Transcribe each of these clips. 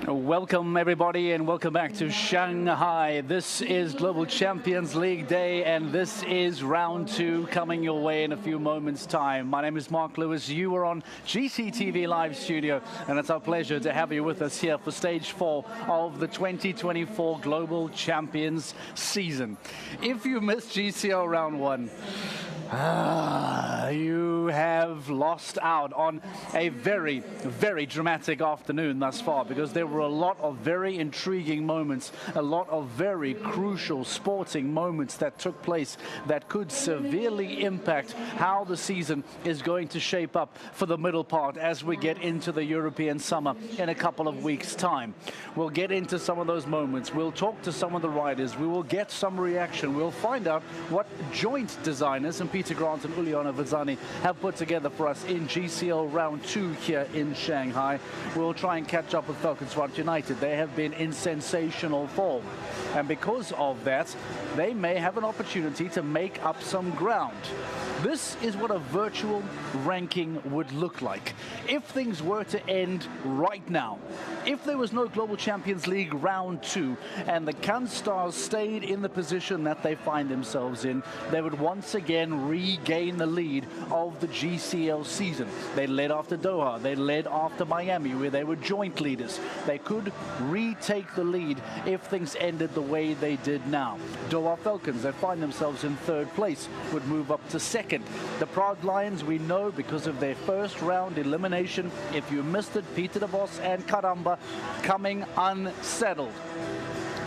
Welcome everybody and welcome back to Shanghai. This is Global Champions League Day and this is round 2 coming your way in a few moments time. My name is Mark Lewis. You are on GCTV Live Studio and it's our pleasure to have you with us here for stage 4 of the 2024 Global Champions season. If you missed GCL round 1, you have lost out on a very, very dramatic afternoon thus far, because there were a lot of very intriguing moments, a lot of very crucial sporting moments that took place that could severely impact how the season is going to shape up for the middle part as we get into the European summer in a couple of weeks' time. We'll get into some of those moments. We'll talk to some of the riders. We will get some reaction. We'll find out what joint designers and Peter Grant and Uliana Vazani have put together for us in GCL round 2 here in Shanghai. We'll try and catch up with Falcons United. They have been in sensational form, and because of that they may have an opportunity to make up some ground. This is what a virtual ranking would look like if things were to end right now. If there was no Global Champions League round 2 and the Stars stayed in the position that they find themselves in, they would once again regain the lead of the GCL season. They led after Doha, they led after Miami, where they were joint leaders. They could retake the lead if things ended the way they did now. Doha Falcons, that find themselves in 3rd place, would move up to 2nd. The Prague Lions, we know because of their first round elimination. If you missed it, Peter de Vos and Caramba coming unsettled.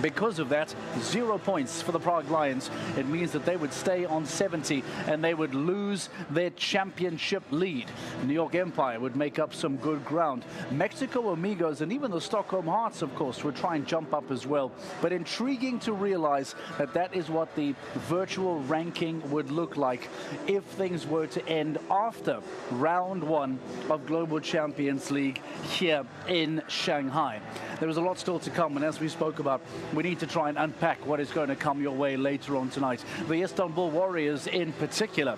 Because of that, 0 points for the Prague Lions. It means that they would stay on 70 and they would lose their championship lead. New York Empire would make up some good ground. Mexico Amigos and even the Stockholm Hearts, of course, would try and jump up as well. But intriguing to realize that that is what the virtual ranking would look like if things were to end after round 1 of Global Champions League here in Shanghai. There is a lot still to come, and as we spoke about, we need to try and unpack what is going to come your way later on tonight. The Istanbul Warriors in particular.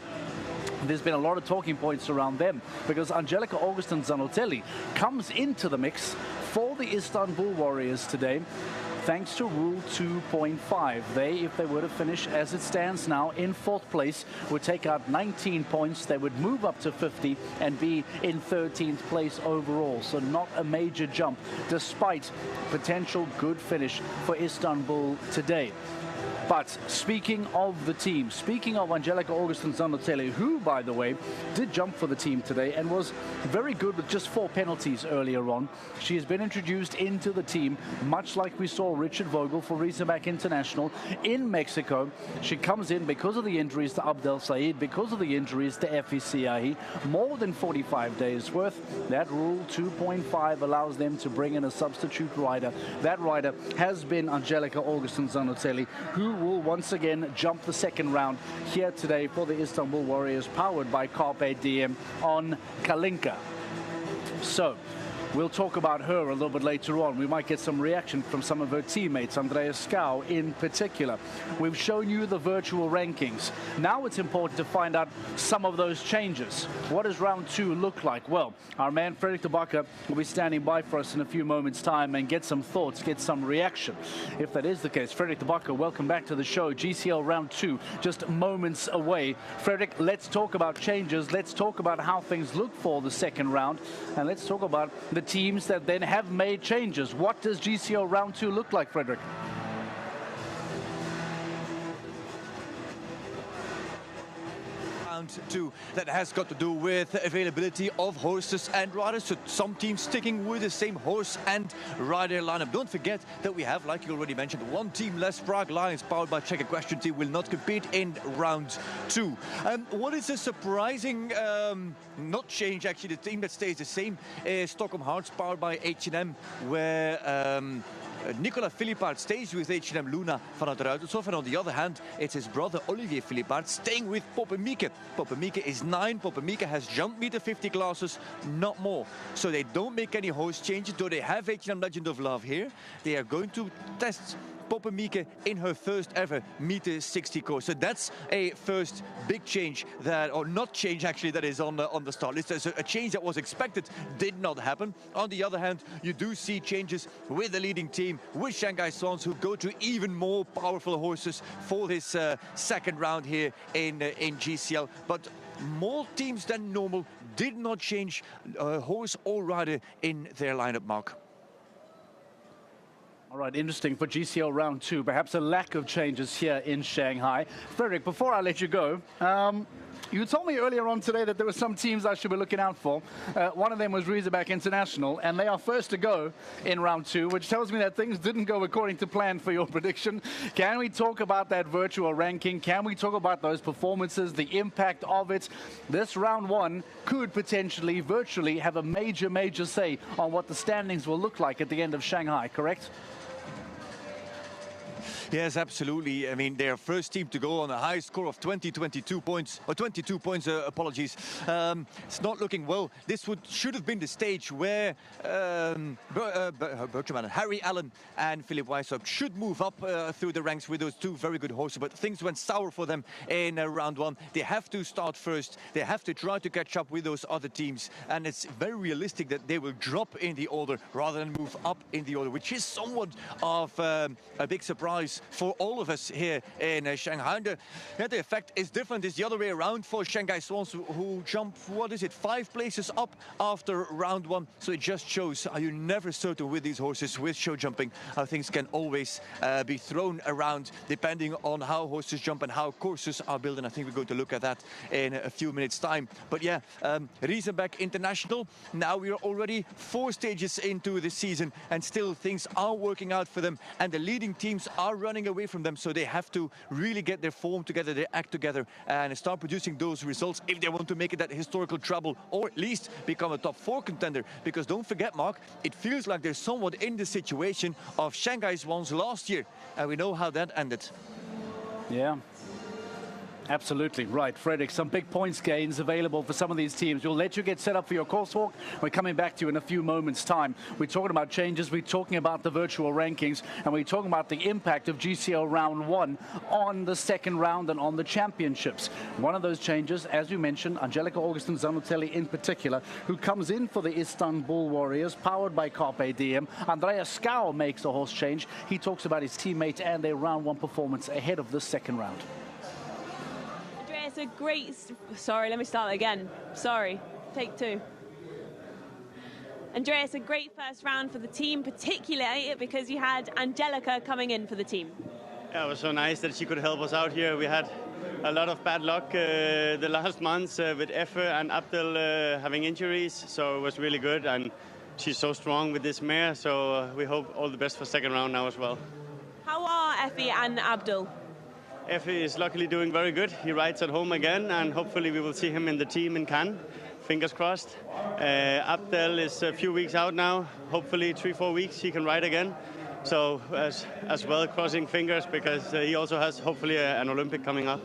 There's been a lot of talking points around them because Angelica Augustin Zanotelli comes into the mix for the Istanbul Warriors today, thanks to Rule 2.5. They, if they were to finish as it stands now in 4th place, would take out 19 points. They would move up to 50 and be in 13th place overall. So not a major jump, despite potential good finish for Istanbul today. But speaking of the team, speaking of Angelica Augustin Zanotelli, who, by the way, did jump for the team today and was very good with just 4 penalties earlier on. She has been introduced into the team, much like we saw Richard Vogel for Razorback International in Mexico. She comes in because of the injuries to Abdel Said, because of the injuries to FECIE, more than 45 days worth. That Rule 2.5 allows them to bring in a substitute rider. That rider has been Angelica Augustin Zanotelli, who will once again jump the 2nd round here today for the Istanbul Warriors, powered by Carpe Diem on Kalinka. So we'll talk about her a little bit later on. We might get some reaction from some of her teammates, Andrea Skau in particular. We've shown you the virtual rankings. Now it's important to find out some of those changes. What does round 2 look like? Well, our man Frederick de Backer will be standing by for us in a few moments' time and get some thoughts, get some reaction. If that is the case, Frederick de Backer, welcome back to the show. GCL round 2, just moments away. Frederick, let's talk about changes. Let's talk about how things look for the 2nd round. And let's talk about the teams that then have made changes. What does GCL round 2 look like, Frederick? Round 2 that has got to do with availability of horses and riders. So some teams sticking with the same horse and rider lineup. Don't forget that we have, like you already mentioned, 1 team less. Prague Lions, powered by Czech Equestrian Team, will not compete in round 2. What is a surprising not change, actually, the team that stays the same is Stockholm Hearts, powered by H&M, where Nicolas Philippard stays with H&M Luna van het Ruitenshof, and on the other hand, it's his brother Olivier Philippard staying with Popemieke. Popemieke is 9. Popemieke has jumped meter 50 classes, not more. So they don't make any horse changes, though they have H&M Legend of Love here. They are going to test Poppemieke in her first ever meter 60 course. So that's a first big change that, or not change actually, that is on the start list. There's a change that was expected, did not happen. On the other hand, you do see changes with the leading team, with Shanghai Swans, who go to even more powerful horses for this second round here in GCL. But more teams than normal did not change horse or rider in their lineup, Mark. All right, interesting for GCL round 2. Perhaps a lack of changes here in Shanghai. Frederick, before I let you go, you told me earlier on today that there were some teams I should be looking out for. One of them was Razorback International, and they are first to go in round 2, which tells me that things didn't go according to plan for your prediction. Can we talk about that virtual ranking? Can we talk about those performances, the impact of it? This round 1 could potentially, virtually, have a major say on what the standings will look like at the end of Shanghai, correct? Yes, absolutely. I mean, they're first team to go on a high score of 22 points, apologies. It's not looking well. This should have been the stage where Bertram, Harry Allen and Philip Weishaupt should move up through the ranks with those two very good horses, but things went sour for them in round 1. They have to start first. They have to try to catch up with those other teams, and it's very realistic that they will drop in the order rather than move up in the order, which is somewhat of a big surprise for all of us here in Shanghai. The effect is different. It's the other way around for Shanghai Swans, who jump, 5 places up after round 1. So it just shows how you're never certain with these horses, with show jumping, how things can always be thrown around depending on how horses jump and how courses are built. And I think we're going to look at that in a few minutes time. But yeah, Razorback International, now we are already 4 stages into the season and still things are working out for them, and the leading teams are running away from them, so they have to really get their form together, their act together, and start producing those results if they want to make it that historical treble, or at least become a top 4 contender. Because don't forget, Mark, it feels like they're somewhat in the situation of Shanghai Swans last year, and we know how that ended. Yeah. Absolutely right, Frederick. Some big points gains available for some of these teams. We'll let you get set up for your course walk. We're coming back to you in a few moments' time. We're talking about changes, we're talking about the virtual rankings, and we're talking about the impact of GCL round 1 on the second round and on the championships. One of those changes, as you mentioned, Angelica Augustin Zanotelli in particular, who comes in for the Istanbul Warriors, powered by Carpe Diem. Andreas Skau makes a horse change. He talks about his teammate and their round 1 performance ahead of the second round. It's a great, sorry, let me start again. Sorry, take 2. Andreas, a great first round for the team, particularly because you had Angelica coming in for the team. Yeah, it was so nice that she could help us out here. We had a lot of bad luck the last months with Effe and Abdel having injuries, so it was really good, and she's so strong with this mare, so we hope all the best for second round now as well. How are Effie and Abdel? Effie is luckily doing very good. He rides at home again, and hopefully we will see him in the team in Cannes. Fingers crossed. Abdel is a few weeks out now. Hopefully 3-4 weeks he can ride again. So as well, crossing fingers, because he also has hopefully an Olympic coming up.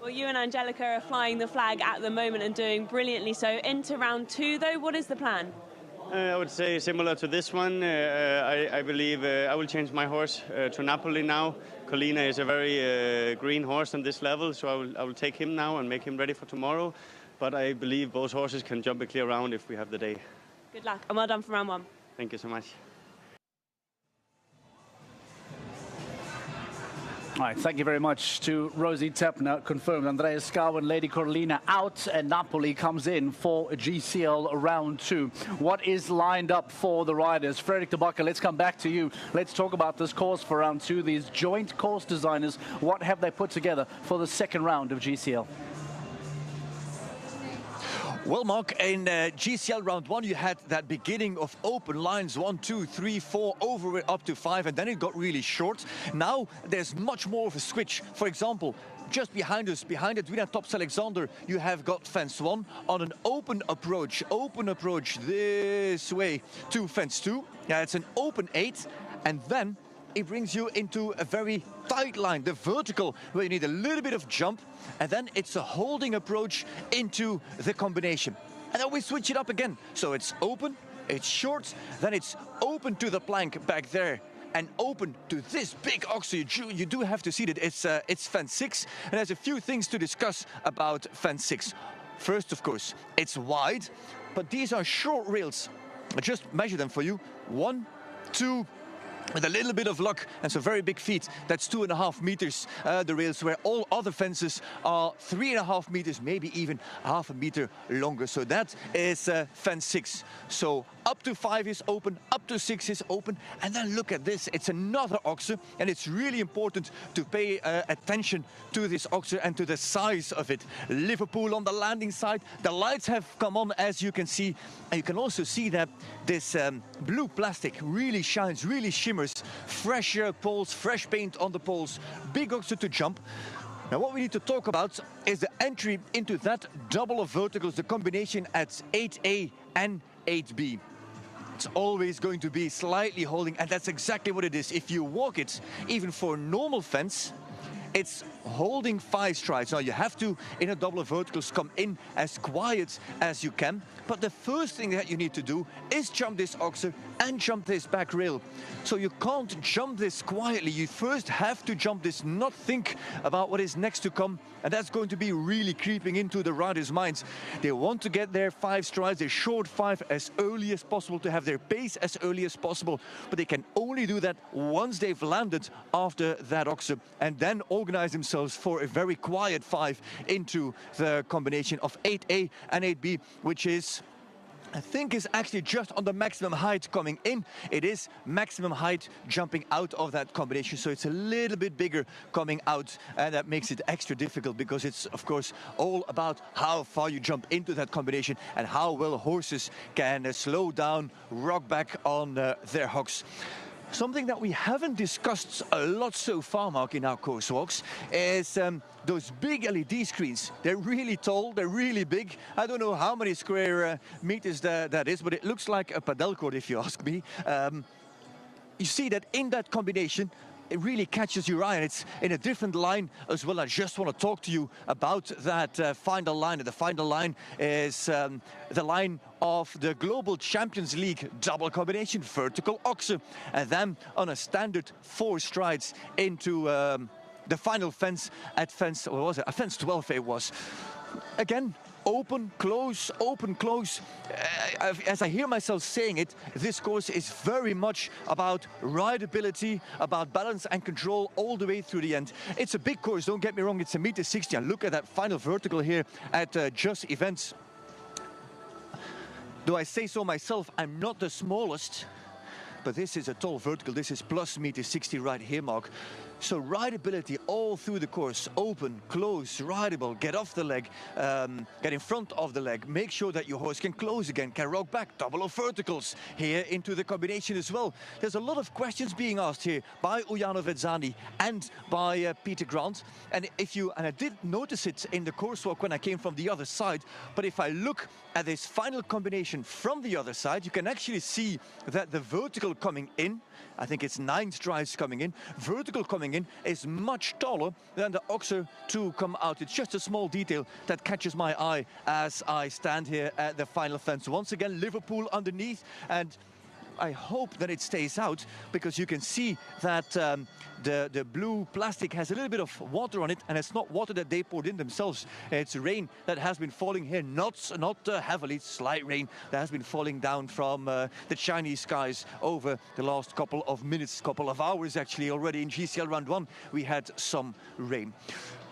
Well, you and Angelica are flying the flag at the moment and doing brilliantly. So into round 2, though, what is the plan? I would say similar to this one. I believe I will change my horse to Napoli now. Colina is a very green horse on this level, so I will take him now and make him ready for tomorrow. But I believe both horses can jump a clear round if we have the day. Good luck, and well done for round 1. Thank you so much. All right, thank you very much to Rosie Tepner. Confirmed Andreas Skau and Lady Corlina out, and Napoli comes in for GCL round 2. What is lined up for the riders? Frederick de Backer, let's come back to you. Let's talk about this course for round 2. These joint course designers, what have they put together for the second round of GCL? Well, Mark, in GCL round 1, you had that beginning of open lines, 1, 2, 3, 4, over up to 5, and then it got really short. Now there's much more of a switch. For example, just behind us, behind Edwina Tops Alexander, you have got fence 1 on an open approach this way to fence 2. Yeah, it's an open 8, and then it brings you into a very tight line, the vertical, where you need a little bit of jump, and then it's a holding approach into the combination. And then we switch it up again. So it's open, it's short, then it's open to the plank back there, and open to this big oxer. You do have to see that it's fence 6, and there's a few things to discuss about fence 6. First, of course, it's wide, but these are short rails. I just measure them for you. 1, 2, with a little bit of luck and some very big feet, that's 2.5 meters, the rails, where all other fences are 3.5 meters, maybe even half a meter longer. So that is fence 6. So up to 5 is open, up to 6 is open. And then look at this, it's another oxer, and it's really important to pay attention to this oxer and to the size of it. Liverpool on the landing side, the lights have come on, as you can see, and you can also see that this blue plastic really shines, really shimmers. Fresh poles, fresh paint on the poles, big oxer to jump. Now what we need to talk about is the entry into that double of verticals, the combination at 8A and 8B. It's always going to be slightly holding, and that's exactly what it is. If you walk it, even for a normal fence, it's holding 5 strides. Now you have to, in a double of verticals, come in as quiet as you can. But the first thing that you need to do is jump this oxer and jump this back rail. So you can't jump this quietly. You first have to jump this, not think about what is next to come. And that's going to be really creeping into the riders' minds. They want to get their 5 strides, their short 5 as early as possible, to have their pace as early as possible. But they can only do that once they've landed after that oxer, and then organize themselves for a very quiet 5 into the combination of 8A and 8B, which is, I think, is actually just on the maximum height coming in. It is maximum height jumping out of that combination, so it's a little bit bigger coming out, and that makes it extra difficult because it's, of course, all about how far you jump into that combination and how well horses can slow down, rock back on their hocks. Something that we haven't discussed a lot so far, Mark, in our course walks is those big LED screens. They're really tall, they're really big. I don't know how many square meters that is, but it looks like a padel court, if you ask me. You see that in that combination, it really catches your eye, and it's in a different line as well. I just want to talk to you about that final line. And the final line is the line of the Global Champions League double combination vertical oxer, and then on a standard 4 strides into the final fence at fence, what was it? Fence 12 it was. Again, open, close, open, close. As I hear myself saying it, this course is very much about rideability, about balance and control all the way through the end. It's a big course, don't get me wrong, it's 1.60 m, and look at that final vertical here at Just Events. Do I say so myself, I'm not the smallest, but this is a tall vertical. This is plus 1.60 m right here, Mark. So rideability all through the course, open, close, rideable, get off the leg, get in front of the leg, make sure that your horse can close again, can rock back, double of verticals here into the combination as well. There's a lot of questions being asked here by Ujano Vezzani and by Peter Grant. And I did notice it in the course walk when I came from the other side, but if I look at this final combination from the other side, you can actually see that the vertical coming in, I think it's 9 strides coming in, vertical coming in is much taller than the oxer to come out. It's just a small detail that catches my eye as I stand here at the final fence. Once again, Liverpool underneath, and I hope that it stays out, because you can see that the blue plastic has a little bit of water on it, and it's not water that they poured in themselves. It's rain that has been falling here, not heavily, slight rain that has been falling down from the Chinese skies over the last couple of minutes, couple of hours actually. Already in GCL round 1 we had some rain.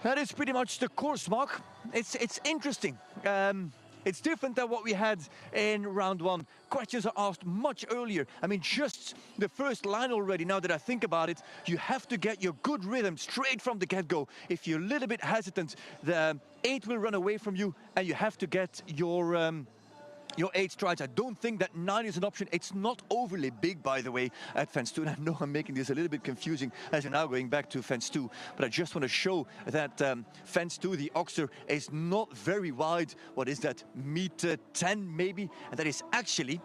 That is pretty much the course, Mark. It's interesting. It's different than what we had in round 1. Questions are asked much earlier. I mean, just the first line already, now that I think about it, you have to get your good rhythm straight from the get-go. If you're a little bit hesitant, the 8 will run away from you, and you have to get your 8 strides. I don't think that 9 is an option. It's not overly big, by the way, at fence 2. And I know I'm making this a little bit confusing as we're now going back to fence 2. But I just want to show that fence 2, the oxer, is not very wide. What is that? 1.10 m maybe? And that is actually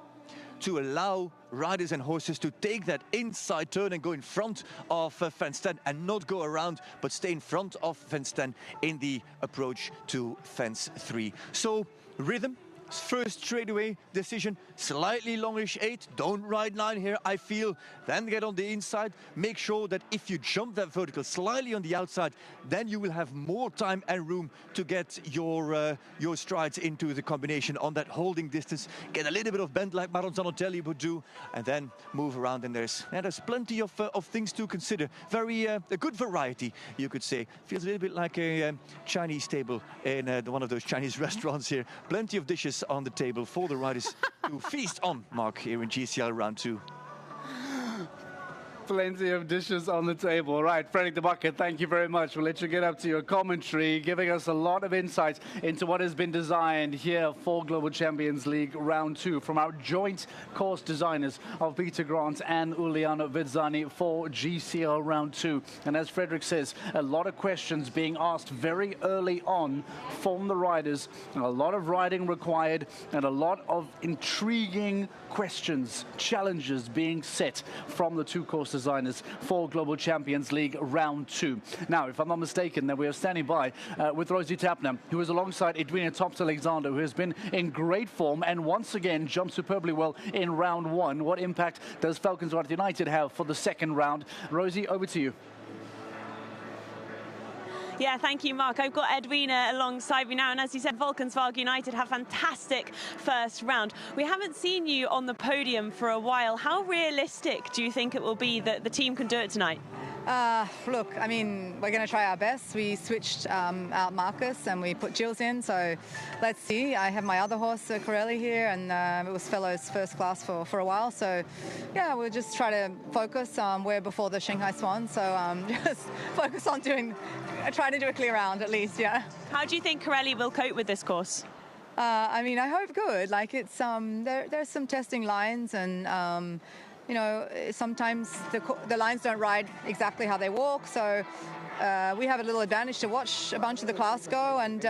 to allow riders and horses to take that inside turn and go in front of fence 10 and not go around, but stay in front of fence 10 in the approach to fence 3. So rhythm, first straightaway decision, slightly longish 8, don't ride 9 here, I feel. Then get on the inside, make sure that if you jump that vertical slightly on the outside, then you will have more time and room to get your strides into the combination on that holding distance. Get a little bit of bend like Maron Zanotelli would do, and then move around. And there's plenty of things to consider. Very a good variety, you could say. Feels a little bit like a Chinese table in one of those Chinese restaurants here. Plenty of dishes on the table for the riders to feast on, Mark, here in GCL round 2. Plenty of dishes on the table. Right, Frederick de Backer, thank you very much. We'll let you get up to your commentary, giving us a lot of insights into what has been designed here for Global Champions League Round 2 from our joint course designers of Peter Grant and Uliana Vidzani for GCL Round 2. And as Frederick says, a lot of questions being asked very early on from the riders, and a lot of riding required, and a lot of intriguing questions, challenges being set from the two course designers for Global Champions League Round 2. Now, if I'm not mistaken, then we are standing by with Rosie Tapner, who is alongside Edwina Thops-Alexander, who has been in great form and once again jumped superbly well in Round 1. What impact does Valkenswaard United have for the second round? Rosie, over to you. Yeah, thank you, Mark. I've got Edwina alongside me now, and as you said, Valkenswaard United have fantastic first round. We haven't seen you on the podium for a while. How realistic do you think it will be that the team can do it tonight? Look, I mean, we're going to try our best. We switched out Marcus and we put Gilles in, so let's see. I have my other horse, Corelli, here, and it was Fellow's first class for a while. So, yeah, we'll just try to focus. We're before the Shanghai Swan, so just focus on trying to do a clear round at least, yeah. How do you think Corelli will cope with this course? I mean, I hope good. Like, it's there's some testing lines, and you know, sometimes the lines don't ride exactly how they walk, so we have a little advantage to watch a bunch of the class go, and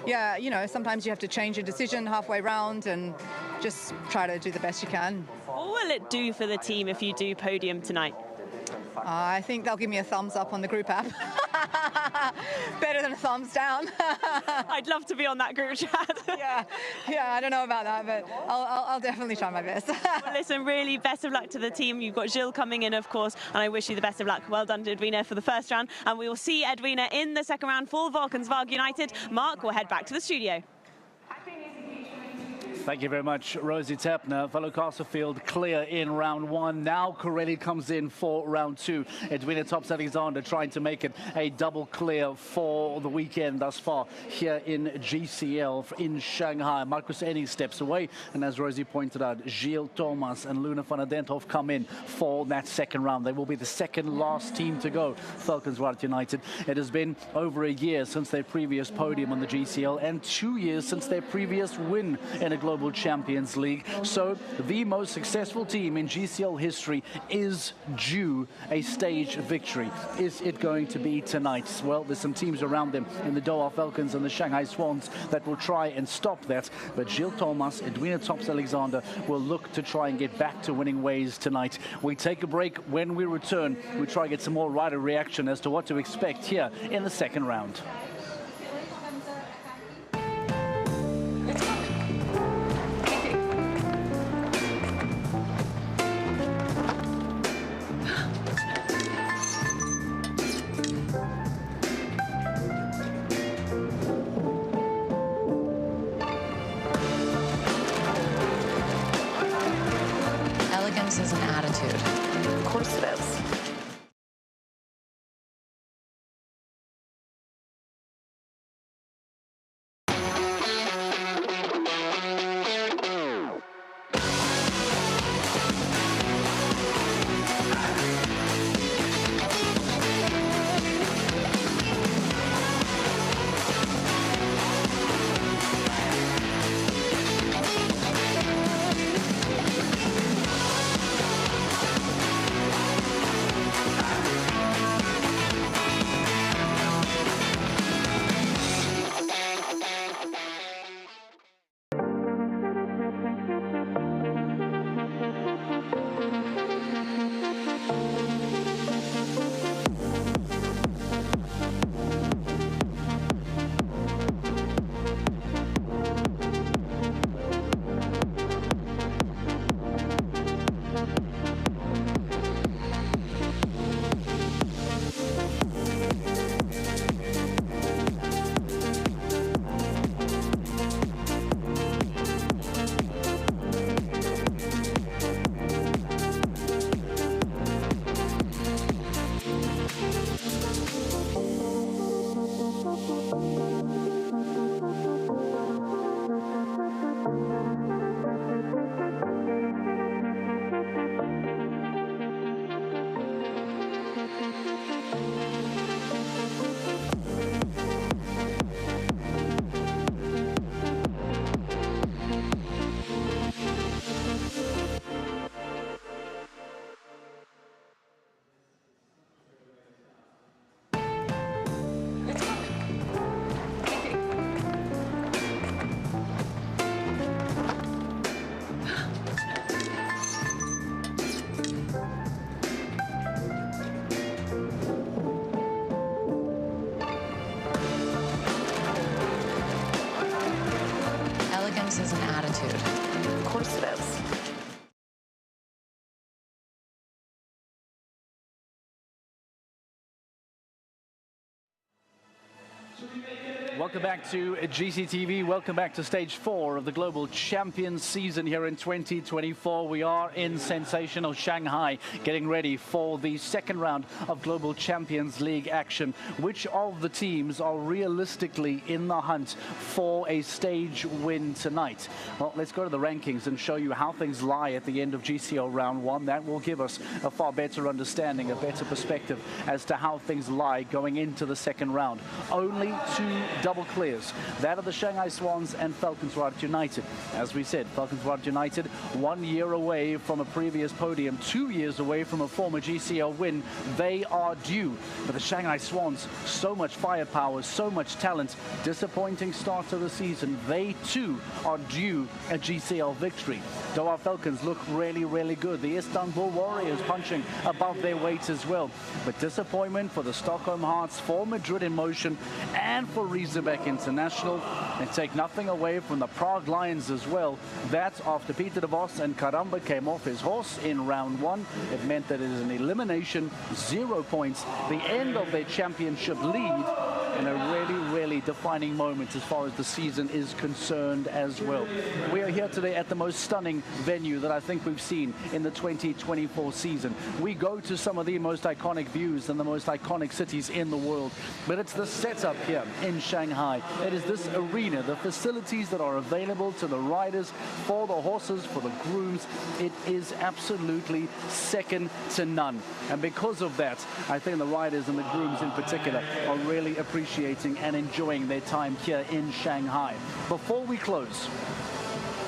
yeah, you know, sometimes you have to change your decision halfway round and just try to do the best you can. What will it do for the team if you do podium tonight? I think they'll give me a thumbs up on the group app. Better than a thumbs down. I'd love to be on that group chat. yeah, I don't know about that, but I'll definitely try my best. Well, listen, really best of luck to the team. You've got Gilles coming in, of course, and I wish you the best of luck. Well done to Edwina for the first round, and we will see Edwina in the second round for Valkenswaard United. Mark, we'll head back to the studio. Thank you very much, Rosie Tapner. Fellow Castlefield clear in round 1. Now Corelli comes in for round 2. Edwina Thops-Alexander trying to make it a double clear for the weekend thus far here in GCL in Shanghai. Marcus Enning steps away, and as Rosie pointed out, Gilles Thomas and Luna van der Denthoff come in for that second round. They will be the second last team to go, Valkenswaard United. It has been over a year since their previous podium on the GCL and 2 years since their previous win in a Global Champions League. So the most successful team in GCL history is due a stage victory. Is it going to be tonight? Well, there's some teams around them in the Doha Falcons and the Shanghai Swans that will try and stop that. But Gilles Thomas, Edwina Thops-Alexander will look to try and get back to winning ways tonight. We take a break. When we return, we try and get some more rider reaction as to what to expect here in the second round. Is an attitude. Of course it is. is an attitude. Of course it is. Welcome back to GCTV. Welcome back to stage 4 of the Global Champions season here in 2024. We are in sensational Shanghai, getting ready for the second round of Global Champions League action. Which of the teams are realistically in the hunt for a stage win tonight? Well, let's go to the rankings and show you how things lie at the end of GCL round 1. That will give us a far better understanding, a better perspective as to how things lie going into the second round. Only 2 double clears, that of the Shanghai Swans and Falcons Ride United. As we said, Falcons Ride United 1 year away from a previous podium, 2 years away from a former GCL win. They are due. But the Shanghai Swans, so much firepower, so much talent, disappointing start to the season. They too are due a GCL victory. Though our Falcons look really, really good. The Istanbul Warriors punching above their weight as well. But disappointment for the Stockholm Hearts, for Madrid in Motion, and for Razorback International, and take nothing away from the Prague Lions as well. That after Peter de Vos and Caramba came off his horse in round 1, it meant that it is an elimination, 0 points, the end of their championship lead, and a really, really defining moment as far as the season is concerned as well. We are here today at the most stunning venue that I think we've seen in the 2024 season. We go to some of the most iconic views and the most iconic cities in the world, but it's the setup here in Shanghai. It is this arena, the facilities that are available to the riders, for the horses, for the grooms. It is absolutely second to none. And because of that, I think the riders and the grooms in particular are really appreciating and enjoying their time here in Shanghai. Before we close,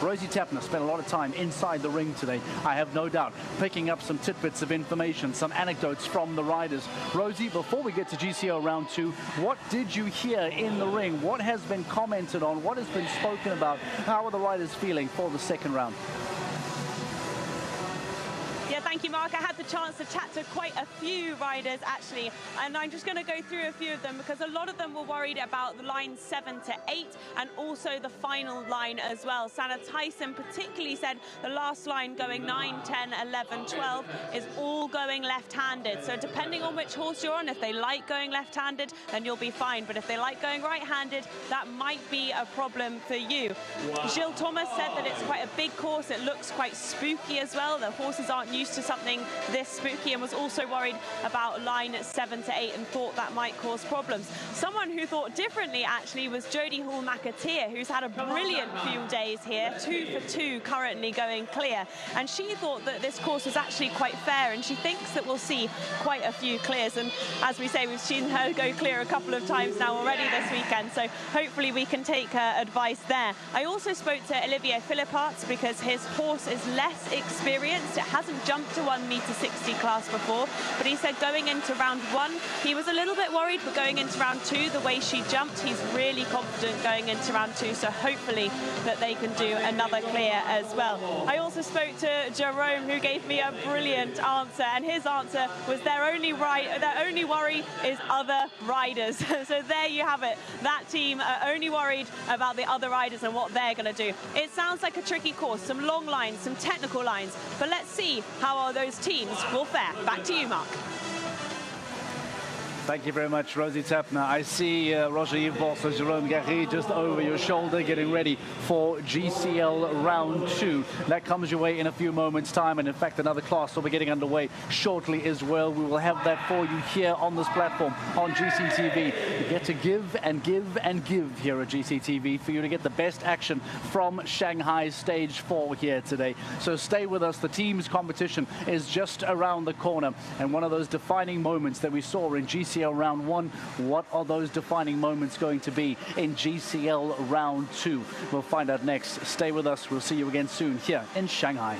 Rosie Tapner spent a lot of time inside the ring today, I have no doubt, picking up some tidbits of information, some anecdotes from the riders. Rosie, before we get to GCL round 2, what did you hear in the ring? What has been commented on? What has been spoken about? How are the riders feeling for the second round? Yeah, thank you, Mark. I had the chance to chat to quite a few riders, actually, and I'm just going to go through a few of them because a lot of them were worried about the line 7 to 8 and also the final line as well. Sana Tyson particularly said the last line going 9, 10, 11, 12 is all going left-handed. So depending on which horse you're on, if they like going left-handed, then you'll be fine. But if they like going right-handed, that might be a problem for you. Gilles Thomas said that it's quite a big course. It looks quite spooky as well. The horses aren't used to something this spooky, and was also worried about line 7 to 8 and thought that might cause problems. Someone who thought differently actually was Jodie Hall-McAteer, who's had a brilliant few days here, 2 for 2 currently going clear, and she thought that this course was actually quite fair, and she thinks that we'll see quite a few clears. And as we say, we've seen her go clear a couple of times now already this weekend, so hopefully we can take her advice there. I also spoke to Olivier Philipparts because his horse is less experienced. It hasn't jumped to 1m60 class before, but he said going into round 1 he was a little bit worried, but going into round 2, the way she jumped, he's really confident going into round 2, so hopefully that they can do another clear as well. I also spoke to Jerome, who gave me a brilliant answer, and his answer was their only worry is other riders. So there you have it. That team are only worried about the other riders and what they're going to do. It sounds like a tricky course, some long lines, some technical lines, but let's see how those teams will fare. Back to you, Mark. Thank you very much, Rosie Tapner. I see Roger-Yves Boss and Jérôme Garry just over your shoulder getting ready for GCL round 2. That comes your way in a few moments' time, and in fact another class will be getting underway shortly as well. We will have that for you here on this platform on GCTV. You get to give and give and give here at GCTV for you to get the best action from Shanghai stage 4 here today. So stay with us. The teams competition is just around the corner, and one of those defining moments that we saw in GCL round 1, what are those defining moments going to be in GCL round 2? We'll find out next. Stay with us. We'll see you again soon here in Shanghai.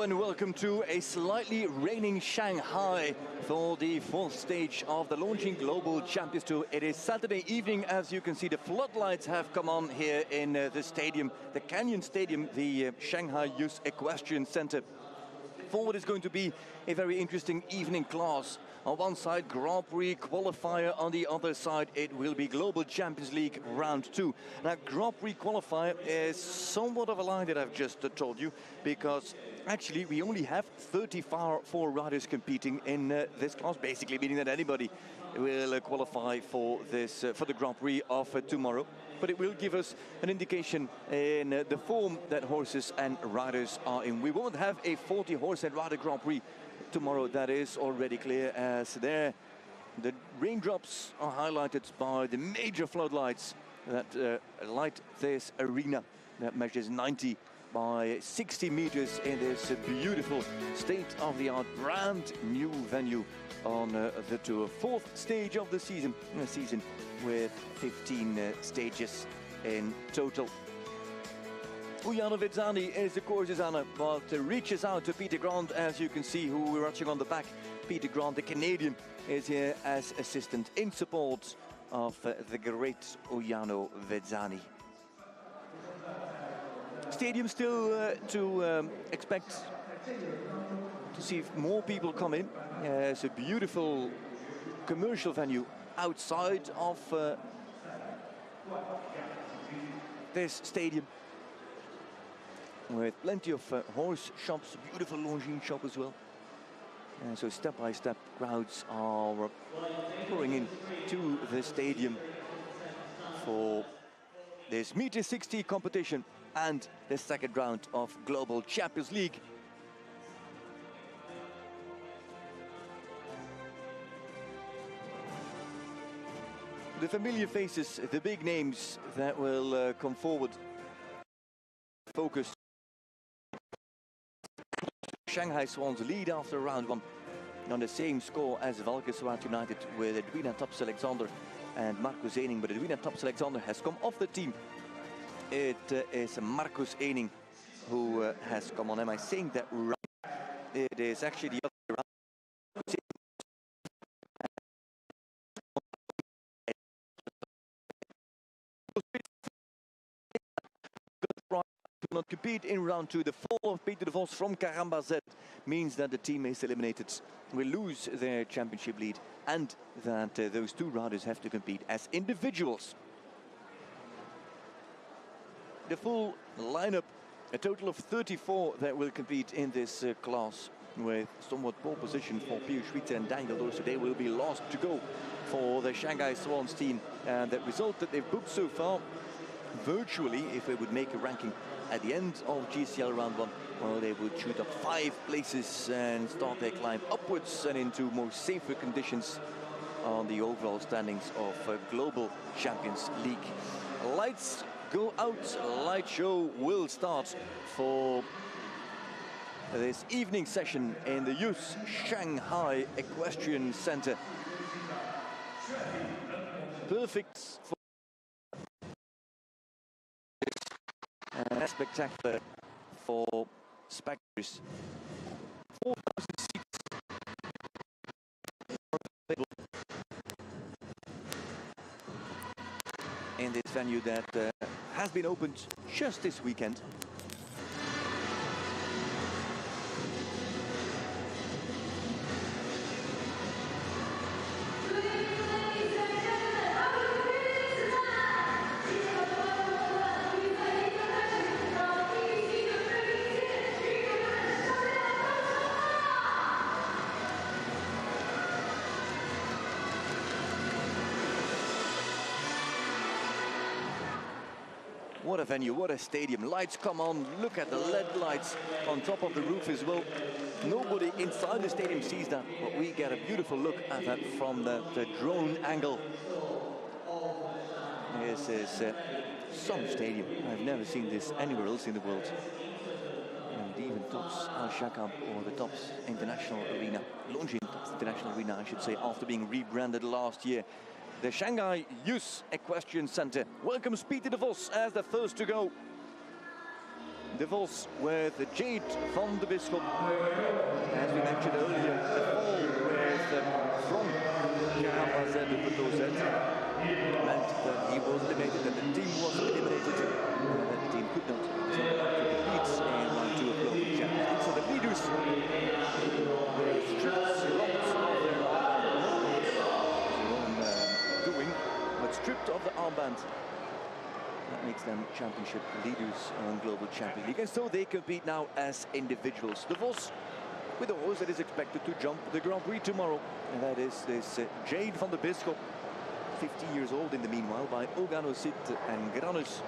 Hello and welcome to a slightly raining Shanghai for the fourth stage of the Launching Global Champions Tour. It is Saturday evening. As you can see, the floodlights have come on here in the stadium, the Canyon Stadium, the Shanghai Youth Equestrian Center. Forward is going to be a very interesting evening class. On one side, Grand Prix qualifier. On the other side, it will be Global Champions League round 2. Now, Grand Prix qualifier is somewhat of a lie that I've just told you, because actually we only have 34 riders competing in this class, basically meaning that anybody will qualify for this for the Grand Prix of tomorrow. But it will give us an indication in the form that horses and riders are in. We won't have a 40 horse and rider Grand Prix tomorrow. That is already clear, as there the raindrops are highlighted by the major floodlights that light this arena that measures 90 by 60 meters in this beautiful state-of-the-art brand new venue on the tour. Fourth stage of the season, with 15 stages in total. Ujano Vizzani is the course designer, but reaches out to Peter Grant, as you can see, who we're watching on the back. Peter Grant, the Canadian, is here as assistant in support of the great Ujano Vizzani. Stadium still to expect to see if more people come in. It's a beautiful commercial venue outside of this stadium, with plenty of horse shops, beautiful Longines shop as well. So step by step, crowds are pouring in to the stadium for this meter 60 competition and the second round of Global Champions League. The familiar faces, the big names that will come forward. Focused. Shanghai Swans lead after round 1 on the same score as Valkenswaard United, with Edwina Taps-Alexander and Marcus Ening. But Edwina Taps-Alexander has come off the team. It is Marcus Ening who has come on. Am I saying that right? It is actually the other way around. Not compete in round 2. The fall of Peter de Vos from Caramba Z means that the team is eliminated, will lose their championship lead, and that those two riders have to compete as individuals. The full lineup, a total of 34 that will compete in this class, with somewhat poor position for Pio Schwitzer and Daniel Doors. They will be last to go for the Shanghai Swans team, and the result that they've booked so far, virtually, if they would make a ranking at the end of GCL round 1, well, they would shoot up 5 places and start their climb upwards and into more safer conditions on the overall standings of Global Champions League. Lights go out, light show will start for this evening session in the Youth Shanghai Equestrian Center. Perfect for spectacular for spectators. 4,000 seats in this venue that has been opened just this weekend. What a venue, what a stadium. Lights come on, look at the LED lights on top of the roof as well. Nobody inside the stadium sees that, but we get a beautiful look at that from the drone angle. This is some stadium. I've never seen this anywhere else in the world. And it even tops Al Shakab, or the Tops International Arena. Longines Tops International Arena, I should say, after being rebranded last year. The Shanghai Youth Equestrian Center welcomes Peter de Vos as the first to go. De Vos with Jade van de Bisschop. As we mentioned earlier, the fall with from KZ de Petozet meant that he was eliminated, that the team was eliminated, and that the team could not take out the leads in round 2 of Global Champions League. So the leaders were stripped of their armband, doing, but stripped of the armband. That makes them championship leaders on Global Champions League, and so they compete now as individuals. De Vos with a horse that is expected to jump the Grand Prix tomorrow, and that is this Jade van de Bisschop, 50 years old in the meanwhile, by Oganosit and Granus.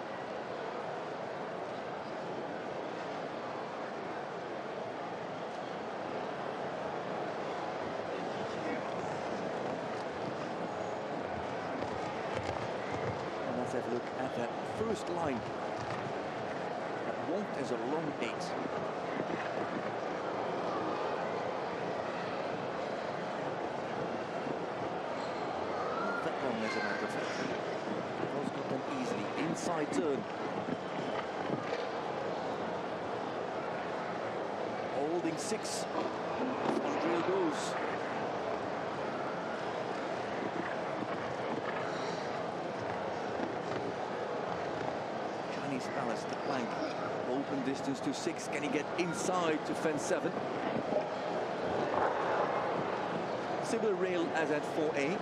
And let's have a look at that first line. That won't is a long 8. As a matter of fact, Vos got them easily. Inside turn. Holding 6. Front rail goes. Chinese Palace, the plank. Open distance to 6. Can he get inside to fence 7? Similar rail as at 4A.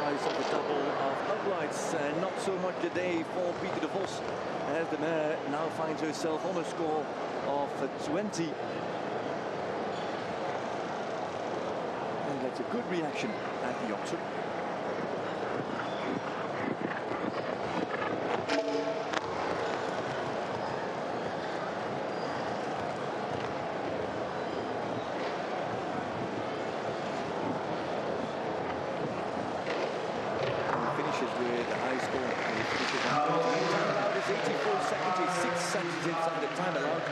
Of the double of uprights, not so much today for Peter de Vos, as the mare now finds herself on a score of 20. And that's a good reaction at the Oxford. With a high score, he finishes on 28. Now there's 84 seconds, he's 6 seconds inside the time allowed.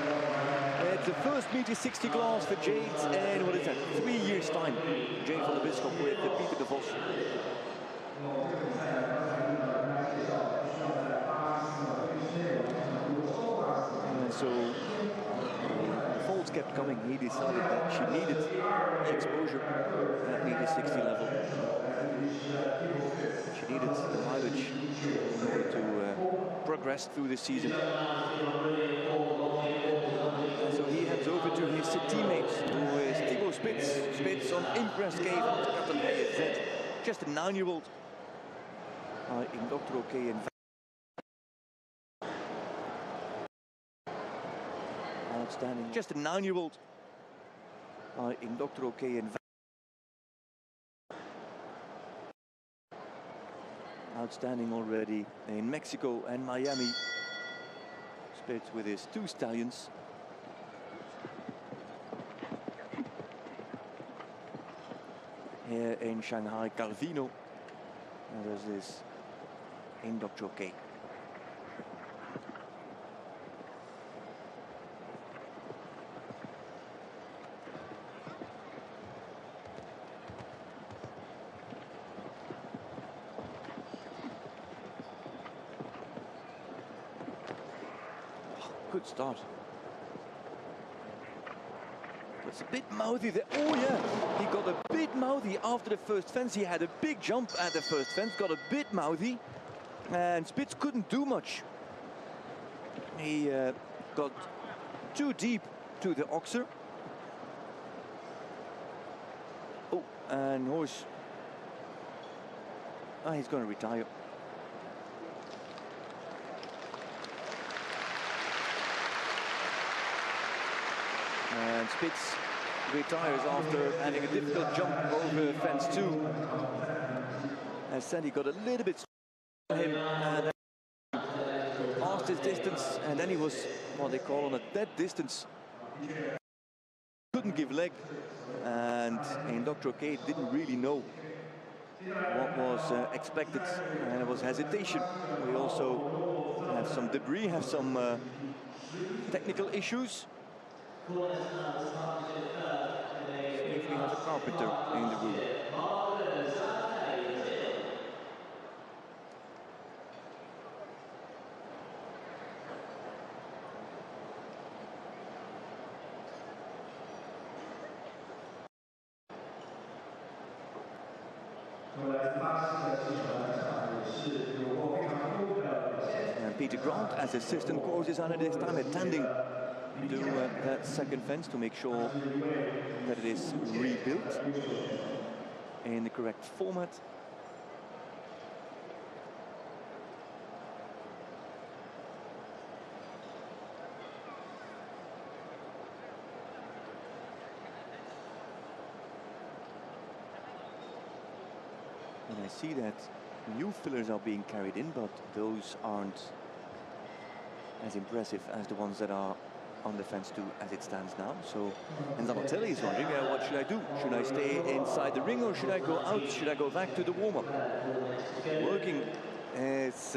It's the first meet is 60 class for Jade, and what is that? 3 years' time. Jade van de Bisschop with Peter de Vos. And so the faults kept coming. He decided that she needed exposure at meter 60 level. She needed the mileage in order to progress through the season. So he heads over to his teammate, who is Thibaut Spitz. Spitz on Impress K van het Kattenmeijer Z. Just a 9-year-old. In Dr. OK and outstanding. Just a 9-year-old. In Dr. OK and outstanding already in Mexico and Miami. Spitz with his 2 stallions. Here in Shanghai, Calvino. And there's this in Dr. OK. Good start. It's a bit mouthy there. Oh yeah, he got a bit mouthy after the first fence. He had a big jump at the first fence, got a bit mouthy, and Spitz couldn't do much. He got too deep to the oxer. Oh, and horse. He's going to retire. And Spitz retires after having a difficult jump over fence 2. As said, he got a little bit on him and passed his distance, and then he was what they call on a dead distance. Couldn't give leg, and in Dr. OK didn't really know what was expected, and it was hesitation. We also have some debris, have some technical issues. See if we have a carpenter in the room. And Peter Grant, as assistant course designer this time, attending to that second fence to make sure that it is rebuilt in the correct format. And I see that new fillers are being carried in, but those aren't as impressive as the ones that are on the fence too, as it stands now. So, and Zanotelli is wondering, what should I do? Should I stay inside the ring or should I go out? Should I go back to the warm-up? Working is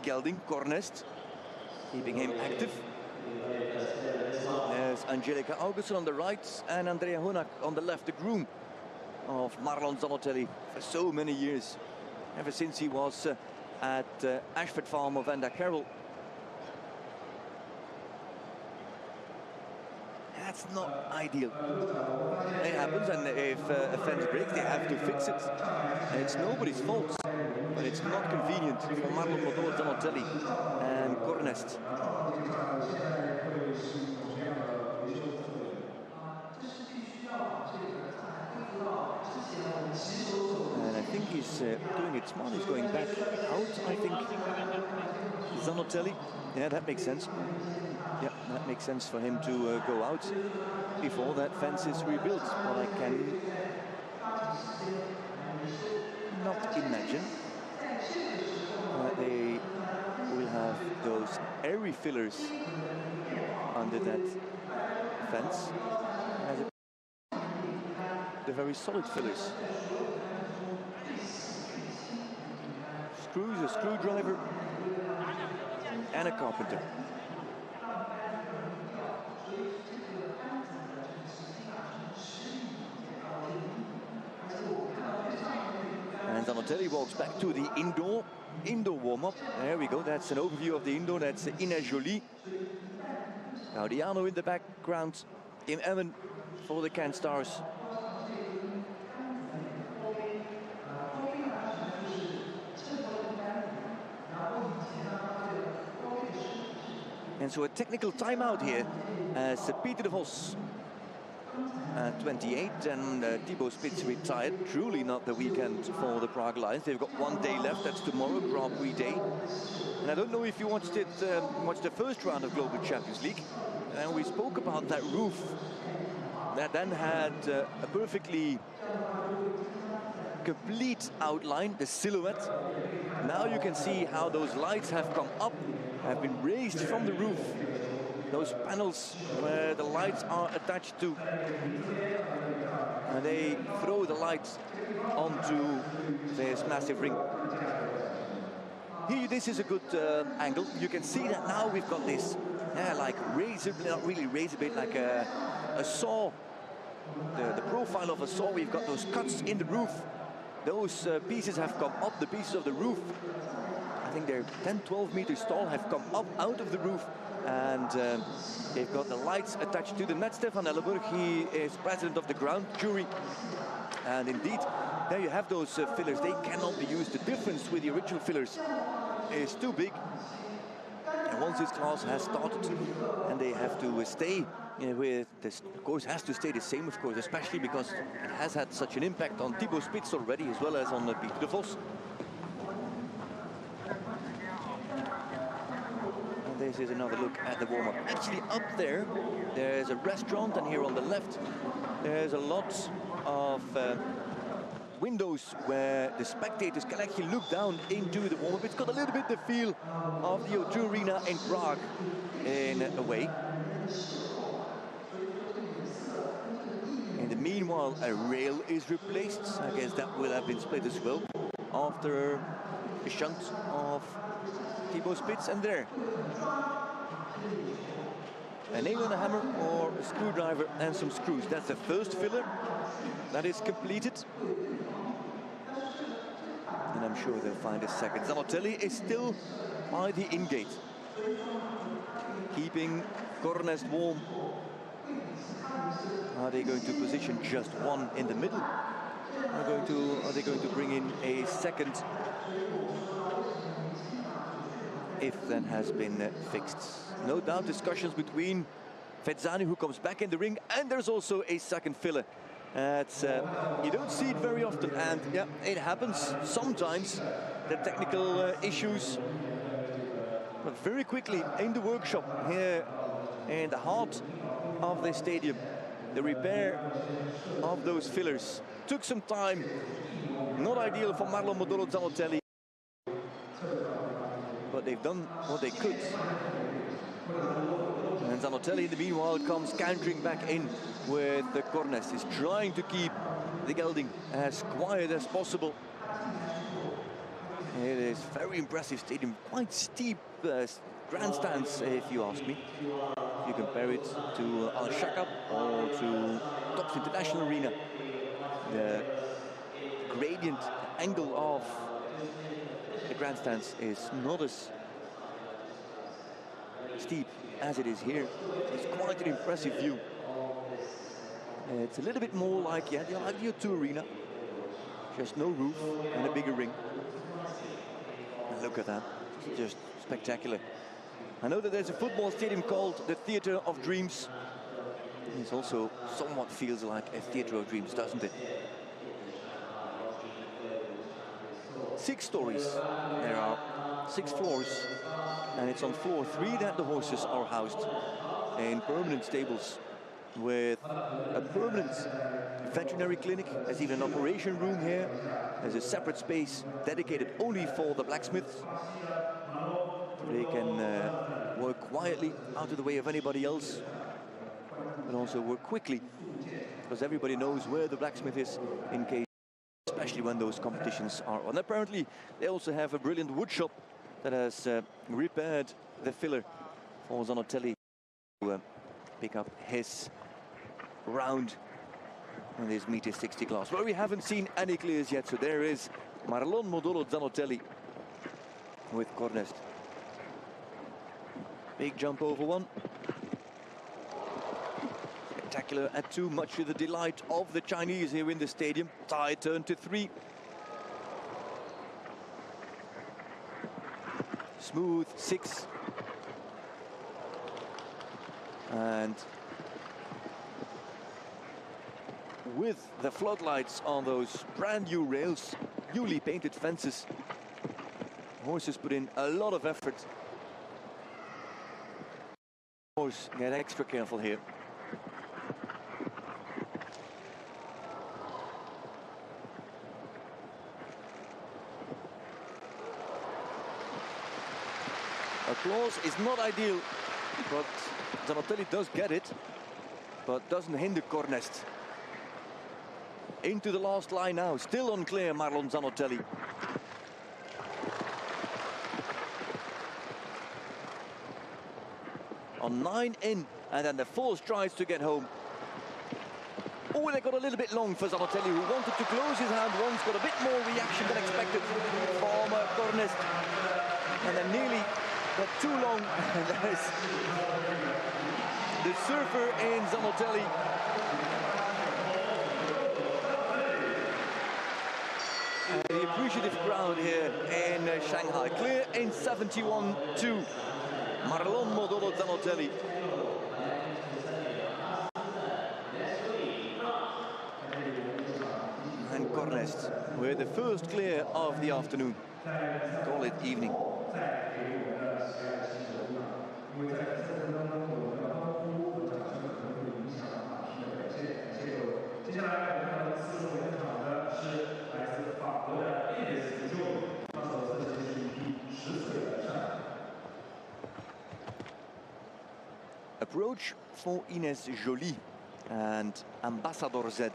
Gelding, Cornest, keeping him active. There's Angelica Augustsson on the right and Andrea Honak on the left, the groom of Marlon Zanotelli for so many years, ever since he was at Ashford Farm of Vanda Carroll. That's not ideal. It happens, and if a fence breaks, they have to fix it. And it's nobody's fault, but it's not convenient for Marlon Zanotelli and Cornest. And I think he's doing it smart. He's going back out, I think. Zanotelli. Yeah, that makes sense. Yeah, that makes sense for him to go out before that fence is rebuilt. But I can not imagine that they will have those airy fillers under that fence as the very solid fillers. Screws, a screwdriver, and a carpenter. And Zanotelli walks back to the indoor warm-up. There we go, that's an overview of the indoor. That's Inès Joly. Gaudiano in the background. Tim Evan for the Can Stars. And so a technical timeout here as Peter de Vos at 28 and Thibaut Spitz retired. Truly not the weekend for the Prague Lions. They've got 1 day left, that's tomorrow, Grand Prix day. And I don't know if you watched it, watched the first round of Global Champions League. And we spoke about that roof that then had a perfectly complete outline, the silhouette. Now you can see how those lights have come up, have been raised from the roof. Those panels where the lights are attached to. And they throw the lights onto this massive ring. Here, this is a good angle. You can see that now we've got this, like razor, not really razor blade, like a saw. The profile of a saw. We've got those cuts in the roof. Those pieces have come up, the pieces of the roof. I think they're 10, 12 meters tall, have come up out of the roof. And they've got the lights attached to them. That's Stefan Ellenberg. He is president of the ground jury. And indeed, there you have those fillers. They cannot be used. The difference with the original fillers is too big. And once this class has started, and they have to stay with this, of course, has to stay the same, of course, especially because it has had such an impact on Thibaut Spitz already, as well as on Peter de Vos. This is another look at the warm-up. Actually, up there, there's a restaurant, and here on the left, there's a lot of windows where the spectators can actually look down into the warm-up. It's got a little bit the feel of the O2 Arena in Prague, in a way. In the meanwhile, a rail is replaced. I guess that will have been split as well after a shunt of Thibaut Spitz, and there a nail and a hammer or a screwdriver and some screws. That's the first filler that is completed. And I'm sure they'll find a second. Zanotelli is still by the in-gate, keeping Cornest warm. Are they going to position just one in the middle? Are they going to bring in a second if that has been fixed? No doubt discussions between Fezzani, who comes back in the ring, and there's also a second filler. You don't see it very often, and yeah, it happens sometimes, the technical issues. But very quickly in the workshop here in the heart of the stadium, the repair of those fillers took some time. Not ideal for Marlon Modolo Zanotelli, but they've done what they could. And Zanotelli in the meanwhile comes countering back in with the Cornest. He's trying to keep the gelding as quiet as possible. It is very impressive stadium, quite steep grandstands if you ask me. If you compare it to Al Shakab or to Tops International Arena, the gradient angle of the grandstands is not as steep as it is here. It's quite an impressive view. It's a little bit more like, yeah, the O2 Arena, just no roof and a bigger ring. And look at that, it's just spectacular. I know that there's a football stadium called the Theatre of Dreams. It also somewhat feels like a Theatre of Dreams, doesn't it? 6 stories, there are 6 floors, and it's on floor 3 that the horses are housed in permanent stables with a permanent veterinary clinic. There's even an operation room here. There's a separate space dedicated only for the blacksmiths. They can work quietly out of the way of anybody else, but also work quickly, because everybody knows where the blacksmith is in case, especially when those competitions are on. Apparently they also have a brilliant wood shop that has repaired the filler for Zanotelli to pick up his round in his meter 60 class. Well, we haven't seen any clears yet, so there is Marlon Modolo Zanotelli with Cornest. Big jump over 1. Spectacular at 2, much to the delight of the Chinese here in the stadium. Tie turn to 3. Smooth 6. And with the floodlights on those brand new rails, newly painted fences, horses put in a lot of effort. Horse get extra careful here. Applause is not ideal, but Zanotelli does get it, but doesn't hinder Cornest. Into the last line now, still unclear, Marlon Zanotelli. On 9 in, and then the 4 strides to get home. Oh, they got a little bit long for Zanotelli, who wanted to close his hand once, got a bit more reaction than expected from Cornest. And then nearly got too long, and that is the surfer in Zanotelli. The appreciative crowd here in Shanghai. Clear in 71-2. Marlon Modolo Zanotelli. And Cornest with the first clear of the afternoon. Call it evening. Approach for Ines Joly and Ambassador Z.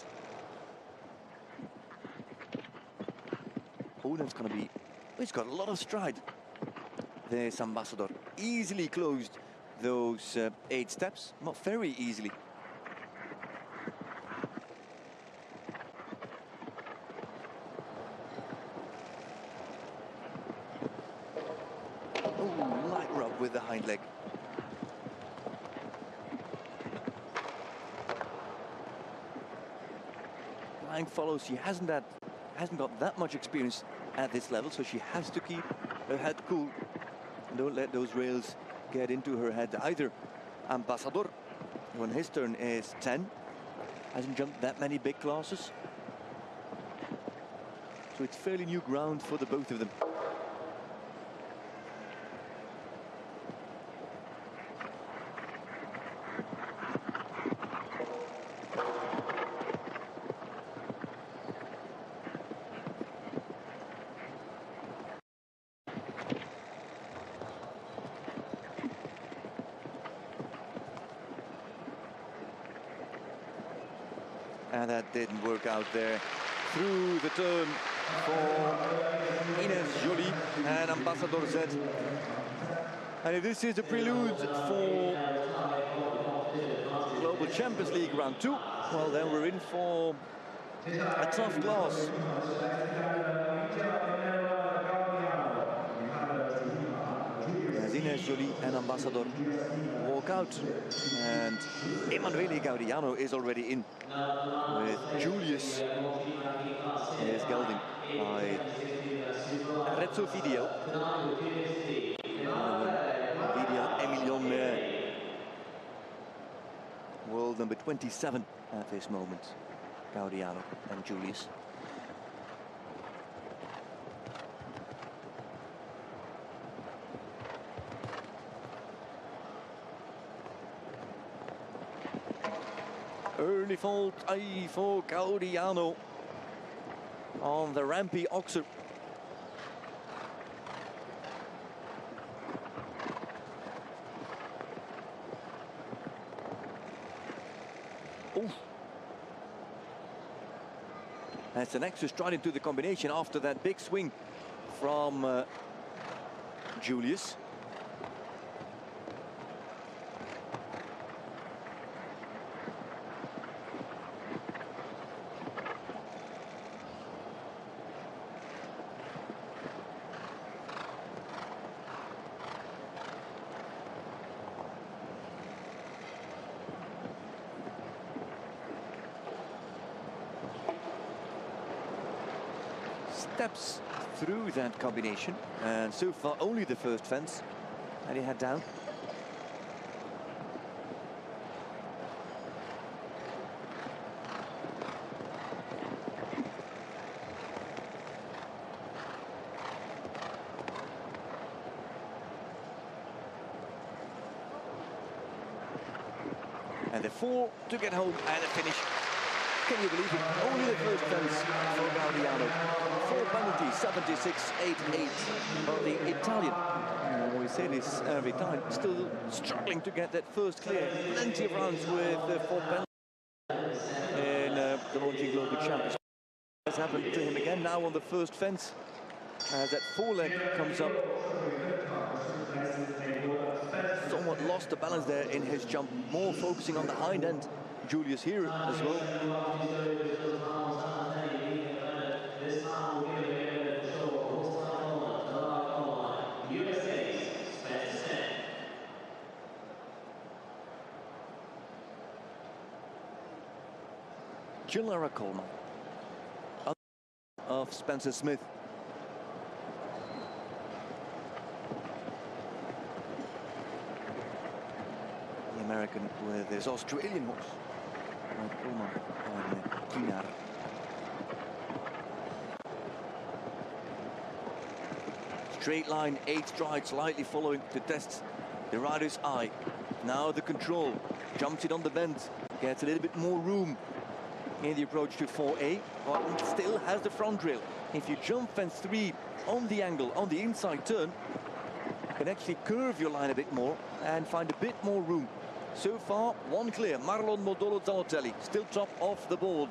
Oh, that's going to be... Oh, he's got a lot of stride. There's Ambassador, easily closed those 8 steps, not very easily. Oh, light rub with the hind leg. Blank follows. She hasn't got that much experience at this level, so she has to keep her head cool. Don't let those rails get into her head either. Ambassador, when his turn is 10, hasn't jumped that many big classes, so it's fairly new ground for the both of them. And that didn't work out there. Through the turn for Ines Joly and Ambassador Z. And if this is the prelude for Global Champions League round 2, well, then we're in for a tough class. As Ines Joly and Ambassador walk out, and Emanuele Gaudiano is already in, with Julius is gelding by Arezzo Video. Video Emilion Mer, world number 27 at this moment, Gaudiano and Julius. Early fault for Gaudiano on the rampy oxer. Oof. That's an extra stride into the combination after that big swing from Julius. Steps through that combination, and so far only the first fence, and he head down. And the 4 to get home and a finish. Can you believe it? Only the first fence for Gaudiano. 4 penalties, 76-88. But the Italian, we say this every time, still struggling to get that first clear. Plenty of rounds with 4 penalties in the launching Global Champions. Has happened to him again now on the first fence, as that foreleg comes up. Somewhat lost the balance there in his jump, more focusing on the hind end. Julius here as well. Gillara Coleman of Spencer Smith. The American with his Australian horse. Coleman and Kinar. Straight line, 8 strides, slightly following to test the rider's eye. Now the control, jumps it on the bend, gets a little bit more room in the approach to 4A, but still has the front rail. If you jump fence 3 on the angle, on the inside turn, you can actually curve your line a bit more and find a bit more room. So far, 1 clear. Marlon Modolo Zanotelli still top of the board.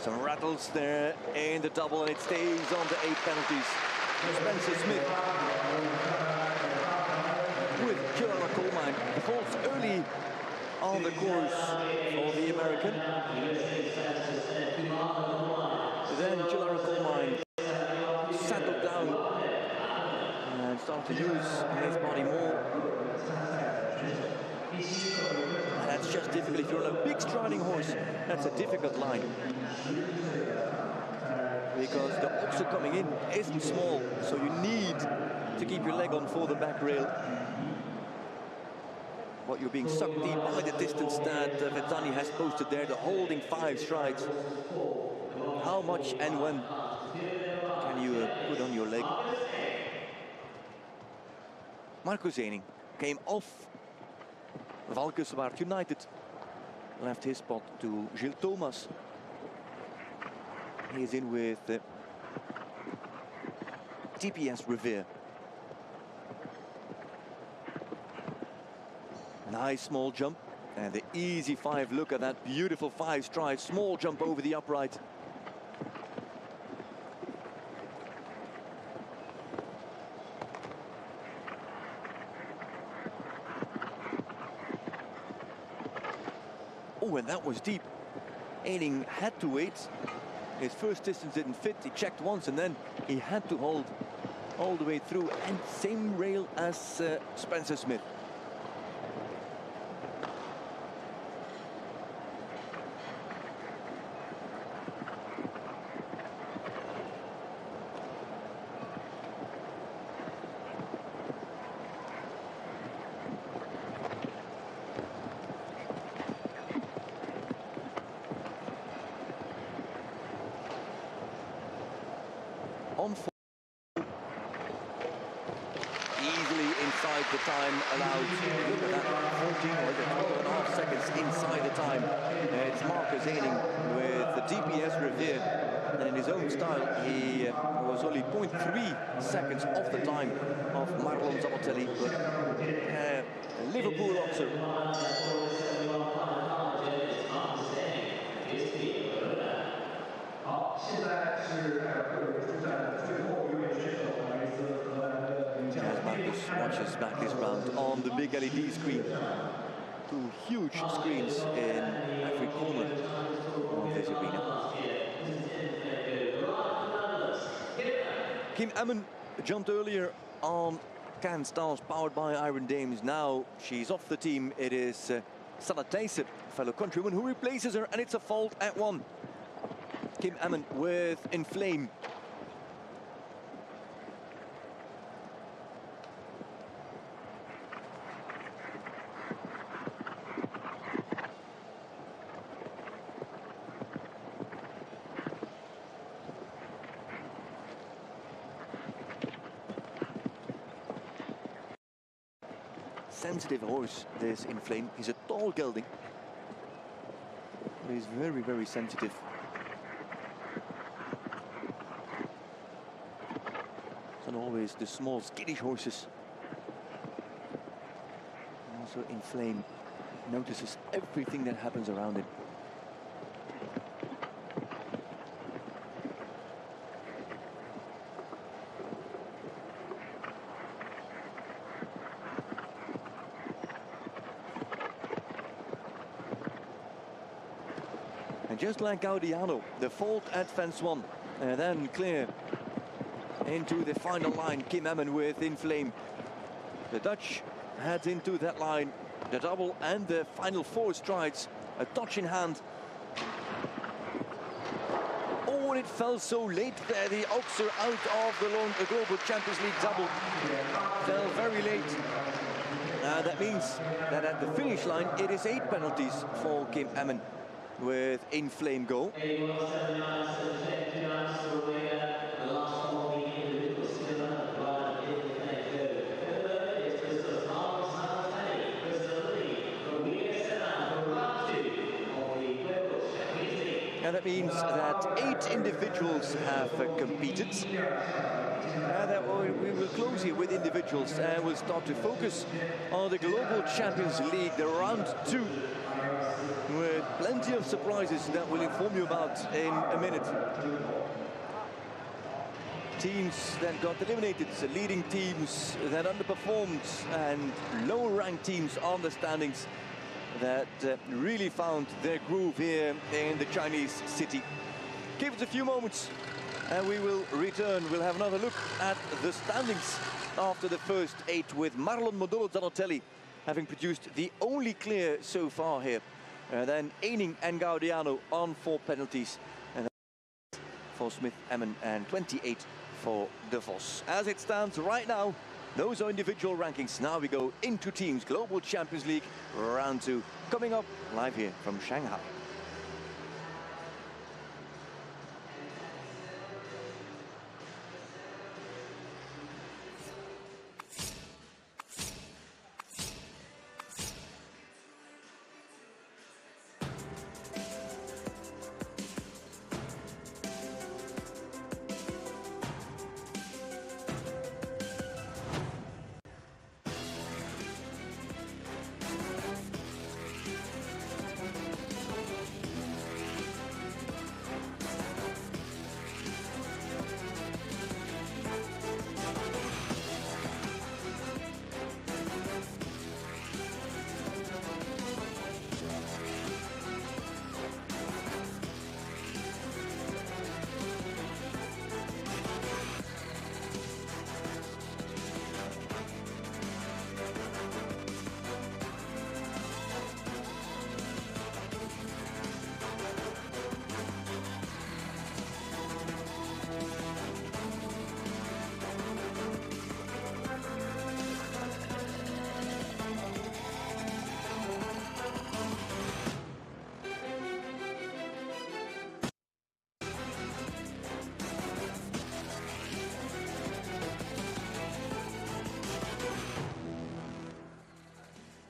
Some rattles there in the double, and it stays on the 8 penalties. Spencer Smith with Juliana Coleman. Faults early on the course for the American. Then Juliana Coleman settled down and started to use his body more. And that's just difficult. If you're on a big striding horse, that's a difficult line. Because the oxer coming in isn't small, so you need to keep your leg on for the back rail. But you're being sucked deep by the distance that Vettani has posted there, the holding 5 strides. How much and when can you put on your leg? Marco Zening came off Valkenswaard United, left his spot to Gilles Thomas. He is in with TPS Revere. Nice small jump and the easy 5. Look at that beautiful 5 stride, small jump over the upright. Oh, and that was deep. Ailing had to wait. His first distance didn't fit. He checked once and then he had to hold all the way through. And same rail as Spencer Smith. On 4. Easily inside the time allowed. Look at that, 14 or 12.5 seconds inside the time. It's Marco Zening with the DPS Revere. And in his own style, he was only 0.3 seconds off the time of Marlon Zabatelli. But Liverpool oxer. As Marcus watches back this round on the big LED screen. 2 huge screens in every corner of this arena. Kim Emmen jumped earlier on Can Stars, powered by Iron Dames. Now she's off the team. It is Sanne Thijssen, fellow countrywoman, who replaces her, and it's a fault at 1. Kim Emmen with Inflame. Sensitive horse, this Inflame. He's a tall gelding. But he's very, very sensitive. It's not always the small, skittish horses. And also Inflame notices everything that happens around him. And just like Gaudiano, the fault at fence 1. And then clear into the final line. Kim Emmen with Inflame. The Dutch heads into that line. The double and the final 4 strides. A touch in hand. Oh, and it fell so late there. The Oxer out of the Global Champions League double. Fell very late. That means that at the finish line, it is 8 penalties for Kim Emmen with Inflame go. And that means that 8 individuals have competed. And that we will close here with individuals and we'll start to focus on the Global Champions League, the round 2, with plenty of surprises that we'll inform you about in a minute. Teams that got eliminated, leading teams that underperformed, and low-ranked teams on the standings that really found their groove here in the Chinese city. Give us a few moments and we will return. We'll have another look at the standings after the first 8, with Marlon Modolo Donatelli having produced the only clear so far here. Then Eining and Gaudiano on 4 penalties. And for Smith, Emmen, and 28 for De Vos. As it stands right now, those are individual rankings. Now we go into teams. Global Champions League round 2 coming up live here from Shanghai.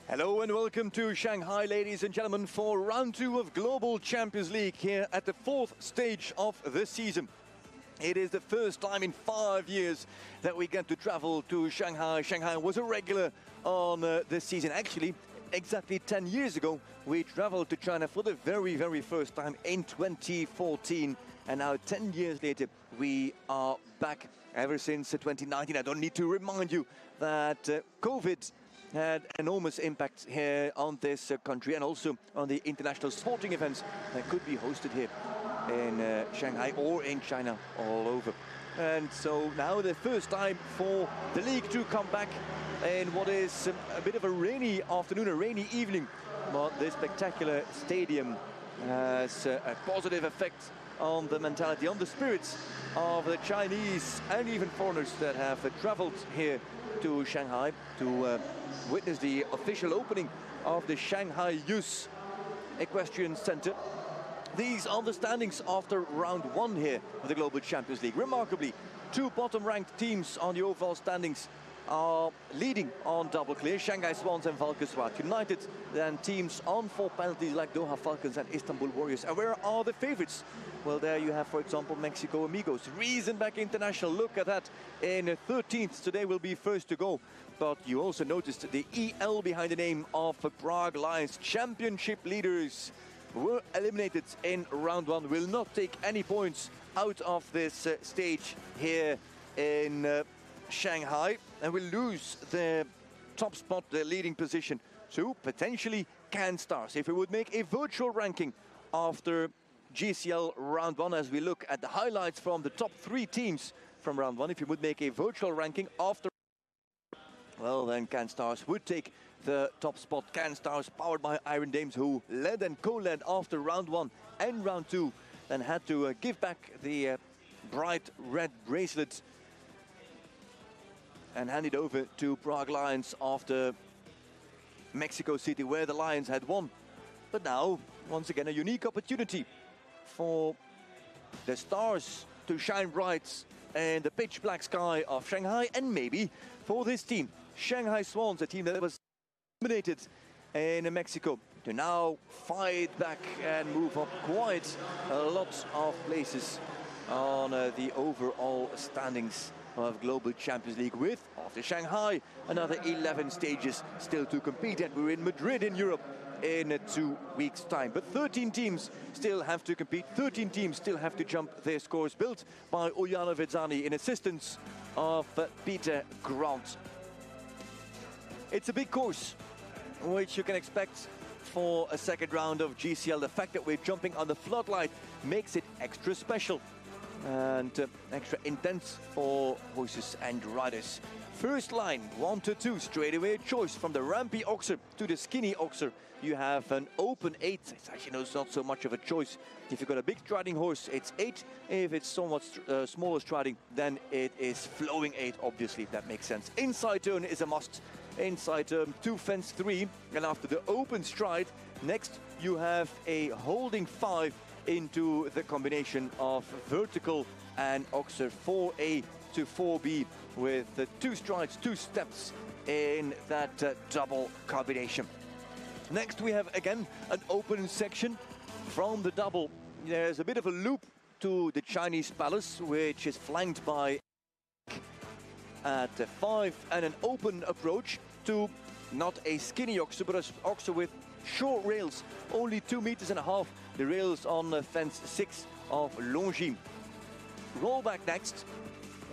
Hello and welcome to Shanghai, ladies and gentlemen, for round 2 of Global Champions League here at the 4th stage of the season. It is the first time in 5 years that we get to travel to Shanghai. Shanghai was a regular on this season. Actually, exactly 10 years ago, we traveled to China for the very first time in 2014. And now 10 years later, we are back. Ever since 2019, I don't need to remind you that COVID had enormous impact here on this country and also on the international sporting events that could be hosted here in Shanghai or in China all over. And so now the first time for the league to come back in what is a bit of a rainy afternoon, a rainy evening. But this spectacular stadium has a positive effect on the mentality, on the spirits of the Chinese and even foreigners that have traveled here to Shanghai to witness the official opening of the Shanghai Youth Equestrian Center. These are the standings after round 1 here of the Global Champions League. Remarkably, 2 bottom-ranked teams on the overall standings are leading on double clear, Shanghai Swans and Valkenswaard United, then teams on 4 penalties like Doha Falcons and Istanbul Warriors. And where are the favorites? Well, there you have, for example, Mexico Amigos, Riesenbeck International. Look at that, in 13th. Today will be first to go. But you also noticed the EL behind the name of Prague Lions. Championship leaders were eliminated in round 1, will not take any points out of this stage here in Shanghai, and will lose the top spot, the leading position, to potentially CanStars. If we would make a virtual ranking after GCL round 1, as we look at the highlights from the top 3 teams from round 1, if you would make a virtual ranking after, well, then CanStars would take the top spot. CanStars, powered by Iron Dames, who led and co-led after round 1 and round 2, then had to give back the bright red bracelet and hand it over to Prague Lions after Mexico City, where the Lions had won. But now, once again, a unique opportunity for the stars to shine bright in the pitch black sky of Shanghai, and maybe for this team, Shanghai Swans, a team that was eliminated in Mexico to now fight back and move up quite a lot of places on the overall standings of Global Champions League, with, after Shanghai, another 11 stages still to compete, and we're in Madrid in Europe in 2 weeks' time. But 13 teams still have to compete, 13 teams still have to jump their scores, built by Uljana Vedzani in assistance of Peter Grant. It's a big course, which you can expect for a second round of GCL. The fact that we're jumping on the floodlight makes it extra special and extra intense for horses and riders. First line, 1 to 2, straight away a choice from the rampy oxer to the skinny oxer. You have an open 8. It's actually not so much of a choice. If you've got a big striding horse, it's 8. If it's somewhat smaller striding, then it is flowing 8, obviously. That makes sense. Inside turn is a must. Inside turn 2, fence 3. And after the open stride, next you have a holding 5 into the combination of vertical and oxer 4A to 4B, with 2 strides, 2 steps in that double combination. Next we have again an open section from the double. There's a bit of a loop to the Chinese Palace, which is flanked by at 5, and an open approach to not a skinny oxer, but an oxer with short rails, only 2.5 meters. The rails on fence 6 of Longines. Roll back next,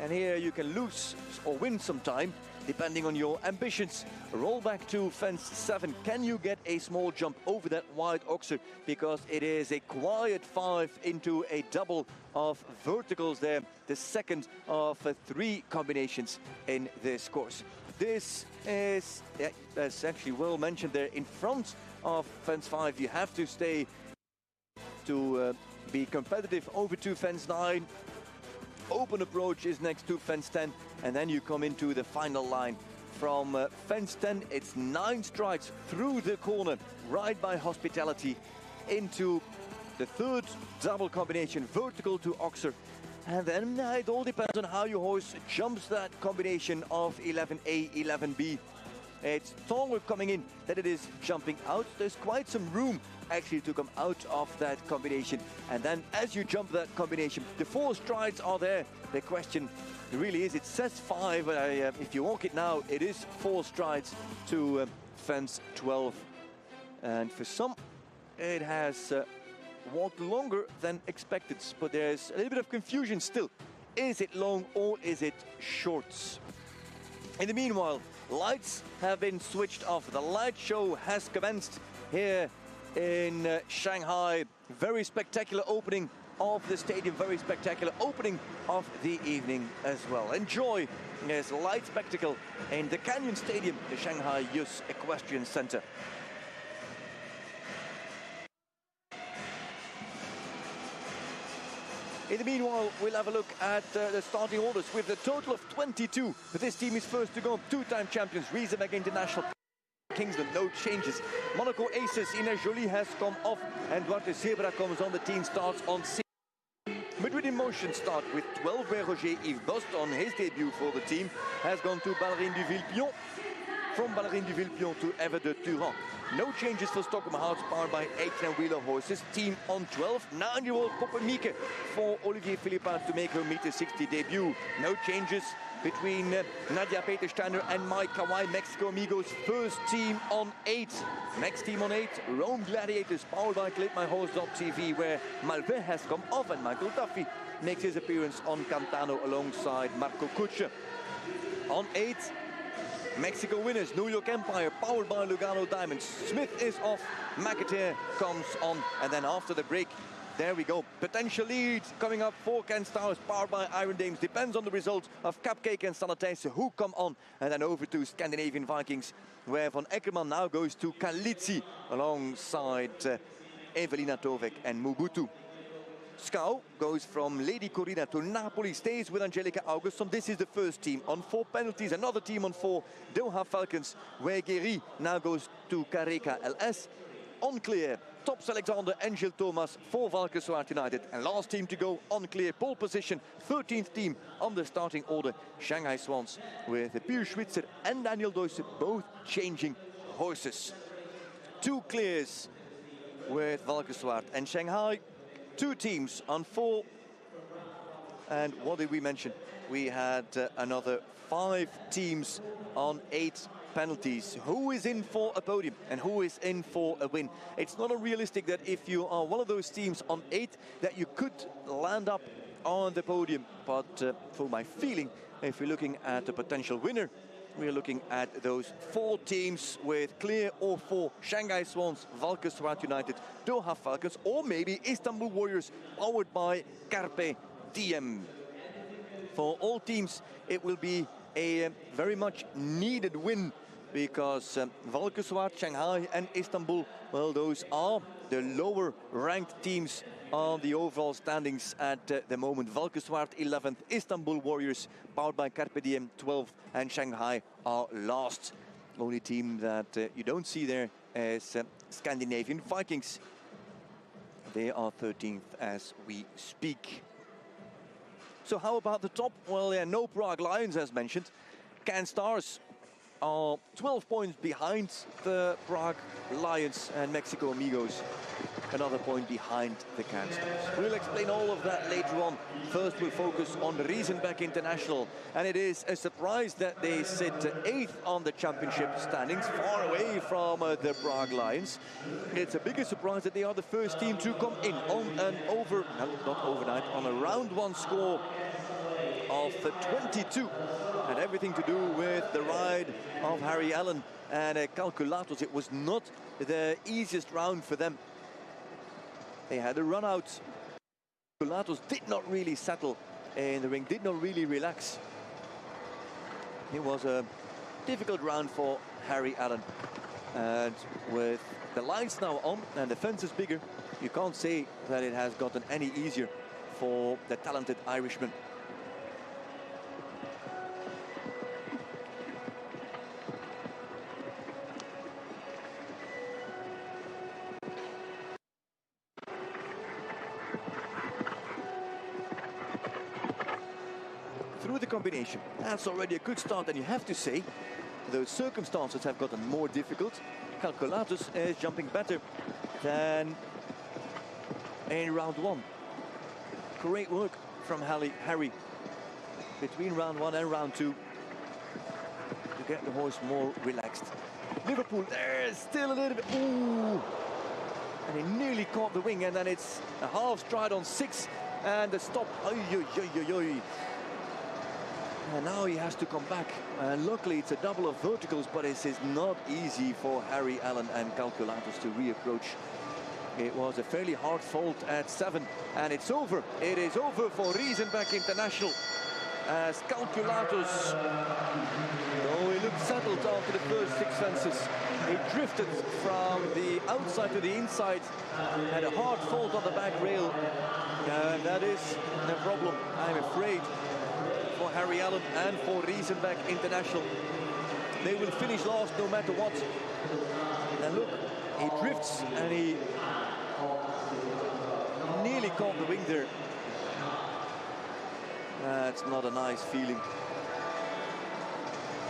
and here you can lose or win some time depending on your ambitions. Roll back to fence 7. Can you get a small jump over that wide oxer, because it is a quiet 5 into a double of verticals there, the second of 3 combinations in this course. This is, that's actually well mentioned there, in front of fence 5. You have to stay to be competitive over to fence 9. Open approach is next to fence 10, and then you come into the final line. From fence 10, it's 9 strides through the corner, right by Hospitality, into the third double combination, vertical to oxer. And then it all depends on how your horse jumps that combination of 11A, 11B. It's taller coming in than it is jumping out. There's quite some room actually to come out of that combination. And then as you jump that combination, the 4 strides are there. The question really is, it says 5, but if you walk it now, it is 4 strides to fence 12. And for some, it has walked longer than expected, but there's a little bit of confusion still. Is it long or is it short? In the meanwhile, lights have been switched off. The light show has commenced here in Shanghai. Very spectacular opening of the stadium, very spectacular opening of the evening as well. Enjoy this light spectacle in the Canyon Stadium, the Shanghai Youth Equestrian Center. In the meanwhile, we'll have a look at the starting orders with a total of 22. This team is first to go, 2-time champions, Riesenbeck International, Kingsland, no changes. Monaco Aces, Ines Jolie has come off, and Duarte Zebra comes on. The team starts on 6. Madrid in Motion start with 12, where Roger Yves Bost on his debut for the team has gone to Ballerine du Villepion. From Ballerine du Villepion to Ever de Turan. No changes for Stockholm Hearts, powered by 18-wheeler horses. Team on 12, 9-year-old Poppenmieke for Olivier Philippin to make her meter-60 debut. No changes between Nadia Petersteiner and Mike Kawai. Mexico Amigos first team on 8. Next team on 8, Rome Gladiators, powered by ClickMyHorse.tv, where Malvet has come off, and Michael Duffy makes his appearance on Cantano alongside Marco Kutscher. On 8, Mexico Winners, New York Empire, powered by Lugano Diamonds. Smith is off, McAteer comes on, and then after the break, there we go. Potential lead coming up for Ken Stowers, powered by Iron Dames. Depends on the result of Cupcake and Sanatijse, who come on, and then over to Scandinavian Vikings, where Van Eckermann now goes to Kalitsi alongside Evelina Tovek and Mubutu. Skau goes from Lady Corina to Napoli, stays with Angelica Augustsson. This is the first team on 4 penalties. Another team on 4, Doha Falcons, where Guéry now goes to Carreca LS. On clear, Tops Alexander and Gilles Thomas for Valkenswaard United. And last team to go on clear, pole position, 13th team on the starting order, Shanghai Swans, with Piers Schwitzer and Daniel Deusse both changing horses. 2 clears with Valkenswaard and Shanghai. 2 teams on 4. And what did we mention? We had another 5 teams on 8 penalties. Who is in for a podium and who is in for a win? It's not unrealistic that if you are one of those teams on 8 that you could land up on the podium. But for my feeling, if we're looking at a potential winner, we're looking at those 4 teams with clear or 4 Shanghai Swans, Valkenswaard United, Doha Falcons, or maybe Istanbul Warriors, powered by Carpe Diem. For all teams, it will be a very much needed win, because Valkenswaard, Shanghai and Istanbul, well, those are the lower ranked teams on the overall standings at the moment. Valkenswaard 11th, Istanbul Warriors, powered by Carpe Diem, 12th, and Shanghai are last. Only team that you don't see there is Scandinavian Vikings. They are 13th as we speak. So how about the top? Well, yeah, no Prague Lions as mentioned. Can Stars are 12 points behind the Prague Lions, and Mexico Amigos another point behind the Can Stars. We'll explain all of that later on. First we'll focus on the Riesenbeck International, and it is a surprise that they sit 8th on the championship standings, far away from the Prague Lions. It's a bigger surprise that they are the first team to come in on an on a round 1 score of 22, and everything to do with the ride of Harry Allen and Calculatos. It was not the easiest round for them. They had a run out. Calculatos did not really settle in the ring, did not really relax. It was a difficult round for Harry Allen, and with the lights now on and the fence is bigger, you can't say that it has gotten any easier for the talented Irishman. Through the combination, that's already a good start, and you have to say those circumstances have gotten more difficult. Calculatus is jumping better than in round 1. Great work from Harry between round 1 and round 2 to get the horse more relaxed. Liverpool, there's still a little bit, ooh, and he nearly caught the wing, and then it's a half stride on 6 and the stop. And now he has to come back, and luckily it's a double of verticals, but it is not easy for Harry Allen and Calculatus to reapproach. It was a fairly hard fault at 7, and it's over. It is over for Riesenbeck International, as Calculatus, though he looked settled after the first 6 fences, he drifted from the outside to the inside, had a hard fault on the back rail, and that is a problem, I'm afraid, for Harry Allen and for Riesenbeck International. They will finish last no matter what. And look, he drifts and he nearly caught the wing there. That's not a nice feeling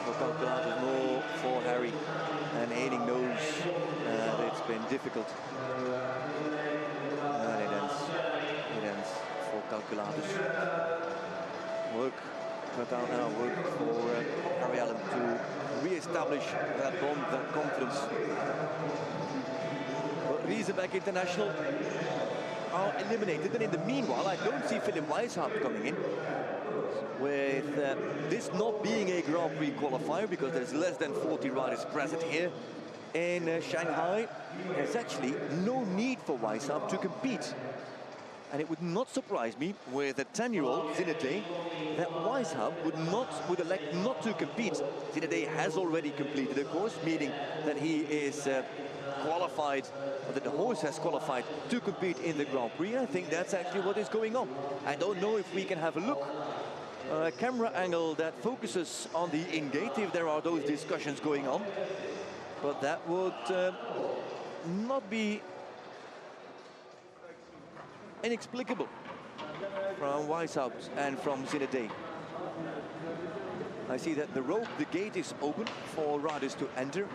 for Calculatus, nor for Harry. And Haining knows that it's been difficult. And it ends for Calculatus. Work cut out now, work for Harry Allen to re-establish that bond, that confidence. But Riesenbeck International are eliminated, and in the meanwhile I don't see Philip Weishaupt coming in, with this not being a Grand Prix qualifier because there's less than 40 riders present here in Shanghai. There's actually no need for Weishaupt to compete. And it would not surprise me with a 10-year-old Zinedine that Weishaupt would elect not to compete. Zinedine has already completed a course, meaning that he is qualified, or that the horse has qualified to compete in the Grand Prix. I think that's actually what is going on. I don't know if we can have a look, a camera angle that focuses on the in-gate, if there are those discussions going on. But that would not be inexplicable from Weishaupt and from Zinedine. I see that the gate is open for riders to enter.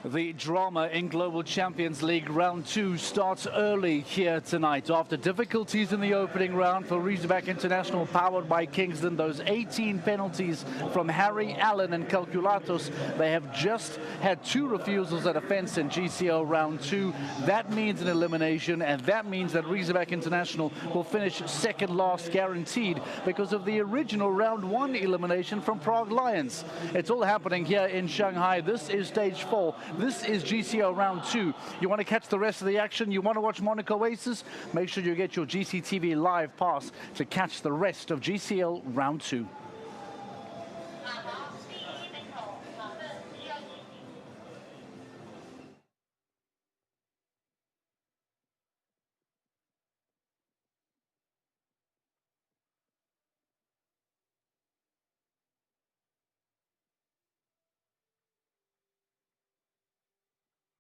The drama in Global Champions League Round 2 starts early here tonight. After difficulties in the opening round for Razorback International, powered by Kingston, those 18 penalties from Harry, Allen and Calculatos, they have just had 2 refusals at offence in GCL Round 2. That means an elimination, and that means that Razorback International will finish second last guaranteed because of the original Round 1 elimination from Prague Lions. It's all happening here in Shanghai. This is stage 4. This is GCL Round 2. You want to catch the rest of the action? You want to watch Monaco Aces? Make sure you get your GCTV live pass to catch the rest of GCL Round 2.